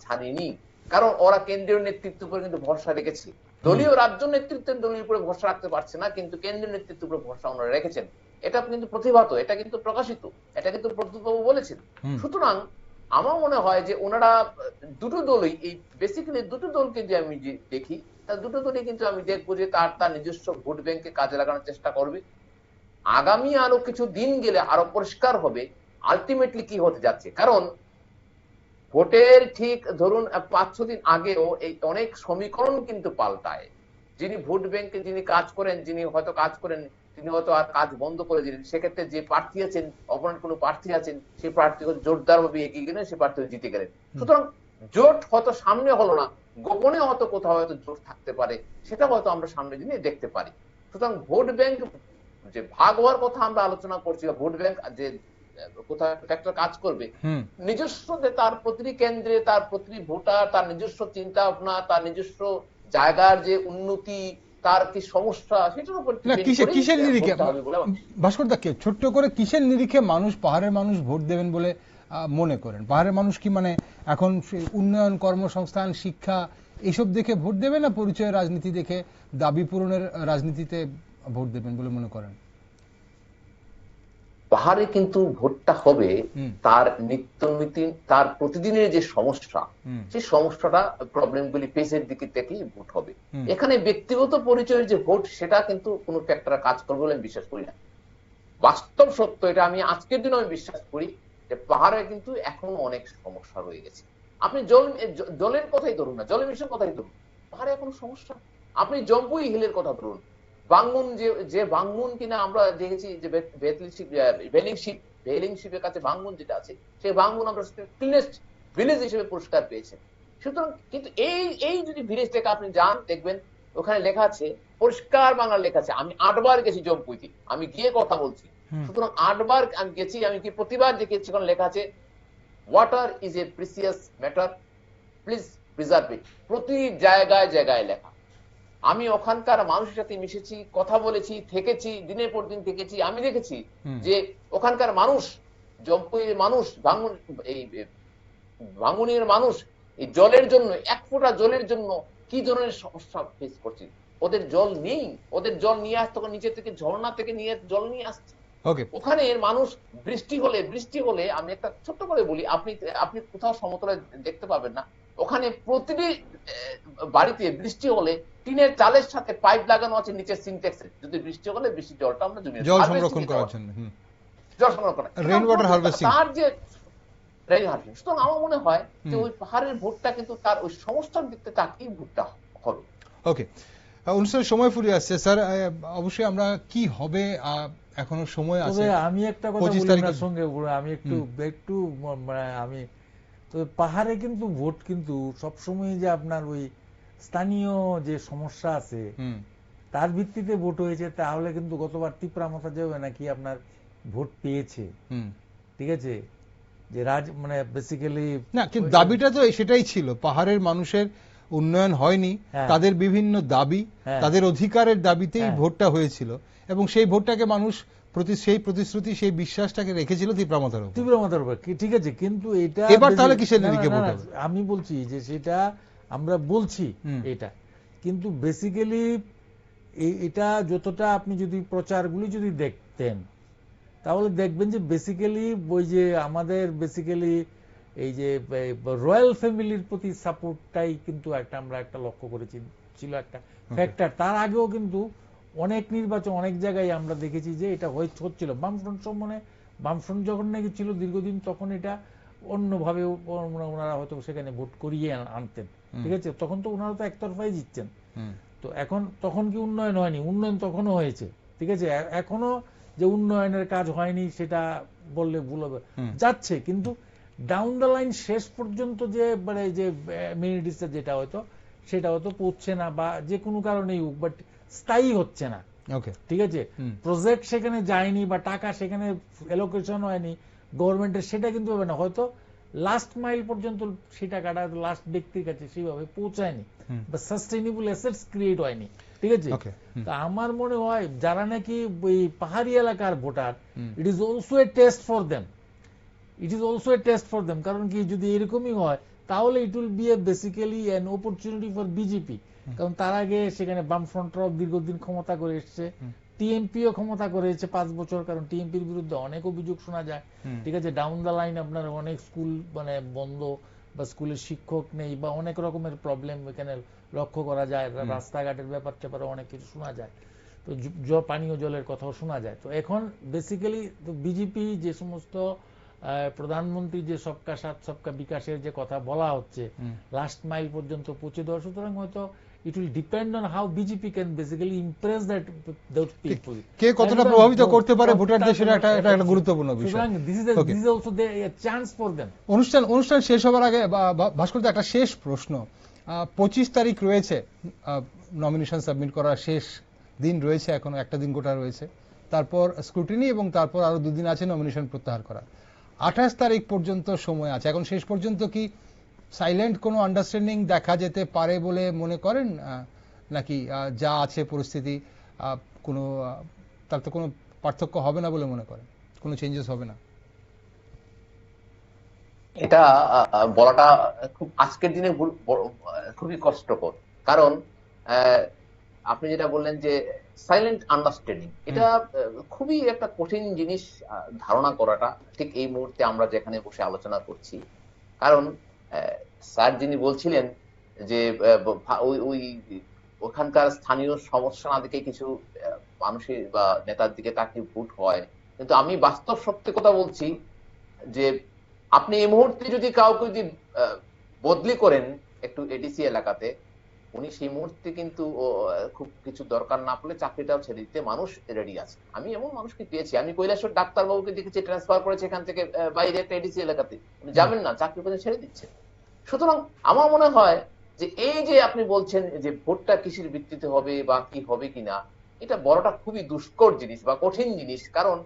ছাড়িনি, কারণ ওরা কেন্দ্রীয় নেতৃত্বের উপরে কিন্তু ভরসা রেখেছে। দলীয় রাজ্য নেতৃত্বের দলের উপরে ভরসা রাখতে পারছে না, কিন্তু কেন্দ্রীয় নেতৃত্বের উপরে ভরসা ওনারা রেখেছেন। এটা কিন্তু প্রতিভাত, এটা কিন্তু প্রকাশিত, এটা কিন্তু প্রদ্যুৎবাবু বলেছেন। সুতরাং আমার মনে হয় যে ওনারা দুটো দলই, এই বেসিক্যালি দুটো দলকে যে আমি দেখি, তার দুটো দলই কিন্তু আমি দেখবো যে তার নিজস্ব ভোট ব্যাংকে কাজে লাগানোর চেষ্টা করবে। আগামী আরো কিছু দিন গেলে আরো পরিষ্কার হবে আলটিমেটলি কি হতে যাচ্ছে। কারণ ভোটের ঠিক ধরুন 5-6 দিন আগেও এই অনেক সমীকরণ কিন্তু পাল্টায়। যিনি ভোট ব্যাংকে যিনি কাজ করেন, যিনি হয়তো কাজ করেন, তিনি হয়তো আর কাজ বন্ধ করে দিলেন, সেক্ষেত্রে যে প্রার্থী আছেন, অপোনেন্ট কোনো প্রার্থী আছেন, সেই প্রার্থী জোরদার ভাবে এগিয়ে গেলেন, সেই প্রার্থী জিতে গেলেন। সুতরাং জোট হয়তো সামনে হলো না, গোপনে হয়তো কোথাও হয়তো জোট থাকতে পারে, সেটা হয়তো আমরা সামনের দিনে দেখতে পারি। সুতরাং ভোট ব্যাংক যে ভাগ হওয়ার কথা আমরা আলোচনা করছি, ভোট ব্যাংক যে কোথাও একটা কাজ করবে, নিজস্ব তার প্রতিটি কেন্দ্রে তার প্রতিটি ভোটার তার নিজস্ব চিন্তা ভাবনা, তার নিজস্ব জায়গার যে উন্নতি, তার কি সমস্যা, সেটার উপর কিসের নিরিখে ভাস্কর দা, ছোট্ট করে কিসের নিরিখে মানুষ, পাহাড়ের মানুষ ভোট দেবেন বলে মনে করেন? পাহাড়ের মানুষ কি মানে এখন উন্নয়ন, কর্মসংস্থান, শিক্ষা এসব দেখে ভোট দেবে, না পরিচয়ের রাজনীতি দেখে, দাবি পূরণের রাজনীতিতে ভোট দেবেন বলে মনে করেন? পাহাড়ে কিন্তু ভোটটা হবে তার নিত্যনীতি, তার প্রতিদিনের যে সমস্যা, সেই সমস্যাটা, প্রবলেম গুলি পেজের দিকে দেখেই ভোট হবে। এখানে ব্যক্তিগত পরিচয়ের যে ভোট, সেটা কিন্তু কোনো ফ্যাক্টরে কাজ করবে বলে আমি বিশ্বাস করি না। বাস্তব সত্য এটা, আমি আজকের দিনে আমি বিশ্বাস করি যে পাহাড়ে কিন্তু এখনো অনেক সমস্যা রয়ে গেছে। আপনি জলের কথাই ধরুন না, জলের মিশন কথাই ধরুন, পাহাড়ে এখন সমস্যা। আপনি জম্পুই হিলের কথা ধরুন, বাংমুন যে বাংমুন কিনা আমরা দেখেছি যে ভেলিং শিপের কাছে বাংমুন যেটা আছে, সেই বাংমুন আমরা ক্লিনেস্ট ভিলেজ হিসেবে পুরস্কার পেয়েছে। সুতরাং কিন্তু এই যদি ভিলেজটাকে আপনি যান, দেখবেন ওখানে লেখা আছে, পরিষ্কার বাংলা লেখা আছে। আমি 8 বার গেছি জম্পুইতে, আমি গিয়ে কথা বলছি। সুতরাং 8 বার আমি গেছি, আমি কি প্রতিবার দেখেছি ওখানে লেখা আছে, water is a precious matter, please preserve it. প্রতি জায়গায় জায়গায় লেখা। আমি ওখানকার মানুষের সাথে মিশেছি, কথা বলেছি, থেকেছি, দিনের পর দিন থেকেছি। আমি দেখেছি যে ওখানকার মানুষ, জম্পুইয়ের মানুষ, ভাঙ্গুনের মানুষ এই জলের জন্য, এক ফোঁটা জলের জন্য কি ধরনের সমস্যা ফেস করছে। ওদের জল নেই, ওদের জল নিয়ে আসতে নিচে থেকে, ঝর্ণা থেকে নিয়ে জল নিয়ে আসছে। ওখানে মানুষ বৃষ্টি হলে আমি একটা ছোট্ট করে বলি, আপনি কোথাও সমতলে দেখতে পাবেন না, ওখানে প্রতিটি বাড়িতে বৃষ্টি হলে টিনের চালের সাথে পাইপ লাগানো আছে নিচে সিনটেক্সে, যদি বৃষ্টি হলে বৃষ্টির জলটা আমরা জল সংরক্ষণ করার জন্য, জল সংরক্ষণ, রেইন ওয়াটার হারভেস্টিং, তার যে রেইন হারভেস্টিং। সুতরাং আমার মনে হয় যে ওই পাহাড়ের ভোটটা কিন্তু তার ওই সমস্যার দিকতে তাকিয়ে ভোটটা হবে। ওকে, অনুষ্ঠানের সময় ফুরিয়ে আসছে স্যার, অবশ্যই আমরা কি হবে এখনো সময় আছে। আমি একটা কথা বলি আপনার সঙ্গে, আমি একটু আমি তো পাহাড়ে কিন্তু ভোট কিন্তু সবসময় যে আপনার ওই স্থানীয় যে সমস্যা আছে তার ভিত্তিতে ভোট হয়েছে, তাহলে কিন্তু গতবার তিপ্রামথা যাবে নাকি আপনার ভোট পেয়েছে, ঠিক আছে, যে মানে বেসিক্যালি না, কিন্তু দাবিটা তো সেটাই ছিল, পাহাড়ের মানুষের উন্নয়ন হয়নি, তাদের বিভিন্ন দাবি, তাদের অধিকারের দাবিতেই ভোটটা হয়েছিল, এবং সেই ভোটটাকে মানুষ সেই প্রতিশ্রুতি, সেই বিশ্বাসটাকে রেখেছিল তিপ্রামথার উপর, ঠিক আছে। কিন্তু এটা এবার তাহলে কিসের নিরিখে ভোট হবে? আমি বলছি যে সেটা আমরা বলছি এটা, কিন্তু বেসিক্যালি এটা যতটা আপনি যদি প্রচারগুলি যদি দেখতেন, তাহলে দেখবেন যে বেসিক্যালি ওই যে আমাদের বেসিক্যালি এই যে রয়্যাল ফ্যামিলির প্রতি সাপোর্টটাই কিন্তু আমরা একটা লক্ষ্য করেছি, ছিল একটা ফ্যাক্টর। তার আগেও কিন্তু অনেক নির্বাচন অনেক জায়গায় আমরা দেখেছি যে এটা হচ্ছিল। বামফ্রন্ট সম্মানে বামফ্রন্ট যখন নাকি ছিল দীর্ঘদিন, তখন এটা অন্যভাবে ওনারা হয়তো সেখানে ভোট করিয়ে আনতেন, ঠিক আছে? তখন তো ওনারা তো একতরফাই জিতছেন। তো এখন তখন কি উন্নয়ন হয়নি? উন্নয়ন তখনও হয়েছে, ঠিক আছে? এখনো যে উন্নয়নের কাজ হয়নি সেটা বললে ভুল হবে, যাচ্ছে। কিন্তু ডাউন দ্য লাইন শেষ পর্যন্ত যে মানে যে এমিনিটিসটা যেটা হয়তো সেটা হয়তো পৌঁছছে না, বা যে কোনো কারণেই হোক, বাট স্থায়ী হচ্ছে না, ঠিক আছে? প্রজেক্ট সেখানে যায়নি বা টাকা সেখানে এলোকেশন হয়নি গভর্নমেন্টের, সেটা কিন্তু হবে না। হয়তো লাস্ট মাইল পর্যন্ত সেই টাকাটা লাস্ট ব্যক্তির কাছে সেইভাবে পৌঁছায়নি, বা সাস্টেইনেবল অ্যাসেটস ক্রিয়েট হয়নি, ঠিক আছে? তা আমার মনে হয় যারা নাকি ওই পাহাড়ি এলাকার voter, it is also a test for them, it is also a test for them. কারণ কি, যদি এরকমই হয় তাহলে it will B A basically an opportunity for BJP. কারণ তার আগে সেখানে বামফ্রন্টরাও দীর্ঘদিন ক্ষমতা করে এসছে, টিএমপিও ক্ষমতা করে এসেছে 5 বছর। কারণ টিএমপির বিরুদ্ধে অনেক অভিযোগ শোনা যায়, ঠিক আছে? ডাউন দ্য লাইন আপনার অনেক স্কুল মানে বন্ধ, বা স্কুলের শিক্ষক নেই, বা অনেক রকমের প্রবলেম এখানে লক্ষ্য করা যায়। রাস্তাঘাটের ব্যাপারটা পরে অনেক কিছু শোনা যায়, তো পানীয় জলের কথাও শোনা যায়। তো এখন বেসিক্যালি বিজেপি যে সমস্ত প্রধানমন্ত্রী যে সবকা সাথ সবকা বিকাশের যে কথা বলা হচ্ছে, লাস্ট মাইল পর্যন্ত পৌঁছে দেওয়া, সুতরাং হয়তো it will depend on how BJP can basically impress that people, কে কতটা প্রভাবিত করতে পারে ভোটারদের, সেটা একটা গুরুত্বপূর্ণ বিষয়। সুতরাং this is also a chance for them. অনুষ্ঠান শেষ হবার আগে ভাস্কর, একটা শেষ প্রশ্ন। 25 তারিখ রয়েছে নমিনেশন সাবমিট করার শেষ দিন রয়েছে, এখনো একটা দিন গোটা রয়েছে, তারপর স্ক্রুটিনি এবং তারপর আরো 2 দিন আছে নমিনেশন প্রত্যাহার করা। 28 তারিখ পর্যন্ত সময় আছে। এখন শেষ পর্যন্ত কি সাইলেন্ট কোনো আন্ডারস্ট্যান্ডিং দেখা যেতে পারে বলে মনে করেন, নাকি যা আছে পরিস্থিতি কোনো তার তো কোনো পার্থক্য হবে না বলে মনে করেন, কোনো চেঞ্জেস হবে না? এটা বলাটা খুব আজকের দিনে খুবই কষ্টকর। কারণ আপনি যেটা বললেন যে সাইলেন্ট আন্ডারস্ট্যান্ডিং, এটা খুবই একটা কঠিন জিনিস ধারণা করাটা, ঠিক এই মুহূর্তে আমরা যেখানে বসে আলোচনা করছি। কারণ স্যার যিনি বলছিলেন যে ওই ওখানকার স্থানীয় সমস্যা না দেখে কিছু মানুষের বা নেতার দিকে তাকিয়ে ভোট হয়, কিন্তু আমি বাস্তব সত্যি কথা বলছি যে আপনি এই মুহূর্তে যদি কাউকে যদি বদলি করেন একটু এডিসি এলাকাতে, উনি সেই মুহূর্তে কিন্তু খুব কিছু দরকার না পড়লে চাকরিটাও ছেড়ে দিতে মানুষ রেডি আছে। আমি এমন মানুষকে পেয়েছি, আমি কৈলাসহর ডাক্তারবাবুকে দেখেছি ট্রান্সফার করেছে এখান থেকে বাইরে একটা এডিসি এলাকাতে, উনি যাবেন না, চাকরি পেতে ছেড়ে দিচ্ছে। সুতরাং আমার মনে হয় যে এই যে আপনি বলছেন যে ভোটটা কিসের ভিত্তিতে হবে বা কি হবে কিনা, এটা বড়টা খুবই দুষ্কর জিনিস বা কঠিন জিনিস। কারণ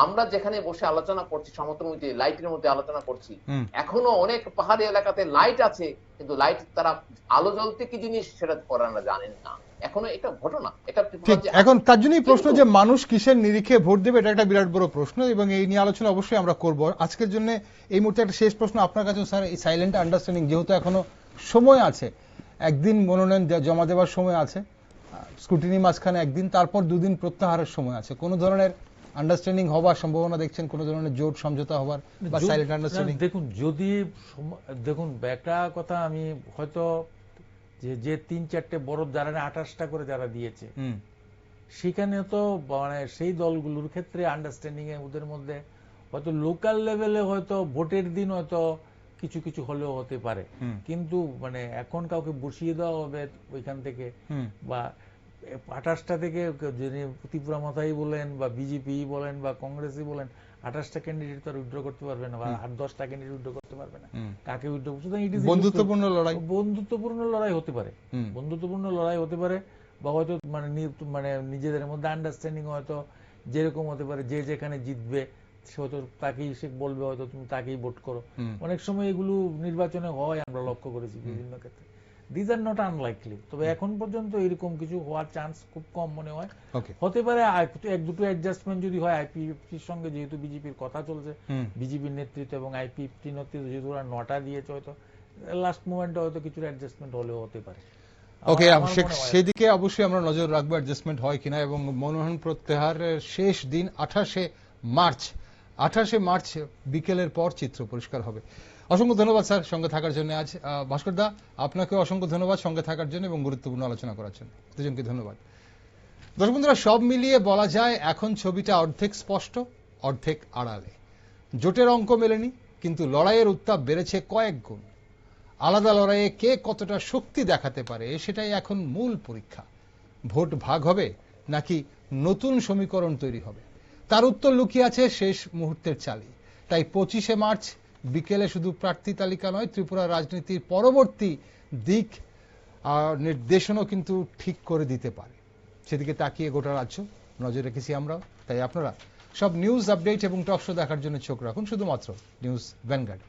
আমরা যেখানে বসে আলোচনা করছি সমতলের মধ্যে লাইটের মধ্যে আলোচনা করছি, এখনো অনেক পাহাড়ি এলাকাতে লাইট আছে, কিন্তু লাইট তারা আলো জ্বলতে কি জিনিস সেটা ওরা জানেন না। এখনো এটা ঘটনা, এটা এখন তার জন্যই প্রশ্ন যে মানুষ কিসের নিরিখে ভোট দেবে, এটা একটা বিরাট বড় প্রশ্ন, এবং এই নিয়ে আলোচনা অবশ্যই আমরা করব। আজকের জন্য এই মুহূর্তে একটা শেষ প্রশ্ন আপনার কাছে স্যার, এই সাইলেন্ট আন্ডারস্ট্যান্ডিং যেহেতু এখনো সময় আছে, একদিন মনোনয়ন জমা দেওয়ার সময় আছে, স্ক্রুটিনি মাঝখানে একদিন, তারপর 2 দিন প্রত্যাহারের সময় আছে, কোন ধরনের আন্ডারস্ট্যান্ডিং হওয়ার সম্ভাবনা দেখছেন? কোন ধরনের জোট সমঝোতা হওয়ার বা সাইলেন্ট আন্ডারস্ট্যান্ডিং? দেখুন একটা কথা, আমি হয়তো যে 3-4টে বড় যারা 28টা করে যারা দিয়েছে, সেখানে তো মানে সেই দলগুলোর ক্ষেত্রে আন্ডারস্ট্যান্ডিং এ ওদের মধ্যে হয়তো লোকাল লেভেলে হয়তো ভোটের দিন হয়তো কিছু কিছু হলেও হতে পারে, কিন্তু মানে এখন কাউকে বসিয়ে দেওয়া হবে ওইখান থেকে, বা 28টা থেকে ত্রিপুরা মাথাই বলেন বা বিজেপি বলেন বা কংগ্রেসই বলেন, 28টা ক্যান্ডিডেট তো উইথড্র করতে পারবে না, বা 8-10টা ক্যান্ডিডেট উইথড্র করতে পারবে না। কাকে উইথড্র? সুতরাং বন্ধুত্বপূর্ণ লড়াই হতে পারে, বন্ধুত্বপূর্ণ লড়াই হতে পারে, বা হয়তো মানে নিজেদের মধ্যে আন্ডারস্ট্যান্ডিং হয়তো যেরকম হতে পারে, যে যেখানে জিতবে সে হয়তো তাকেই সে বলবে হয়তো তুমি তাকেই ভোট করো। অনেক সময় এগুলো নির্বাচনে হয়, আমরা লক্ষ্য করেছি বিভিন্ন ক্ষেত্রে। দিস আর নট আনলাইকলি, তবে এখন পর্যন্ত এরকম কিছু হওয়ার চান্স খুব কম মনে হয়। হতে পারে 1-2 অ্যাডজাস্টমেন্ট যদি হয় আইপিএফটির সঙ্গে, যেহেতু বিজেপির কথা চলছে, বিজেপির নেতৃত্ব এবং আইপিএফটি নেতৃত্ব যেহেতু ওরা 9টা দিয়েছে, হয়তো লাস্ট মোমেন্টে হয়তো কিছু অ্যাডজাস্টমেন্ট হলেও হতে পারে। ওকে, সেদিকে অবশ্যই আমরা নজর রাখবো অ্যাডজাস্টমেন্ট হয় কিনা। এবং মনোনয়ন প্রত্যাহারের শেষ দিন 28শে মার্চ বিকেলের পর চিত্র পরিষ্কার হবে। অসংখ্য ধন্যবাদ স্যার সঙ্গে থাকার জন্য আজ। ভাস্কর দা, আপনাকে অসংখ্য ধন্যবাদ সঙ্গে থাকার জন্য এবং গুরুত্বপূর্ণ আলোচনা করার জন্য। দুজনকে ধন্যবাদ। দর্শক বন্ধুরা, সব মিলিয়ে বলা যায় এখন ছবিটা অর্ধেক স্পষ্ট, অর্ধেক আড়ালে। জোটের অঙ্ক মেলেনি, কিন্তু লড়াইয়ের উত্তাপ বেড়েছে কয়েক গুণ। আলাদা লড়াইয়ে কে কতটা শক্তি দেখাতে পারে সেটাই এখন মূল পরীক্ষা। ভোট ভাগ হবে নাকি নতুন সমীকরণ তৈরি হবে, তার উত্তর লুকিয়ে আছে শেষ মুহূর্তের চালে। তাই 25শে মার্চ বিকেলে শুধু প্রার্থী তালিকা নয়, ত্রিপুরা রাজনীতির পরবর্তী দিক নির্দেশনও কিন্তু ঠিক করে দিতে পারে। সেদিকে তাকিয়ে গোটা রাজ্য নজর রেখেছি আমরাও। তাই আপনারা সব নিউজ আপডেট এবং টক শো দেখার জন্য চোখ রাখুন শুধুমাত্র নিউজ ভ্যানগার্ড।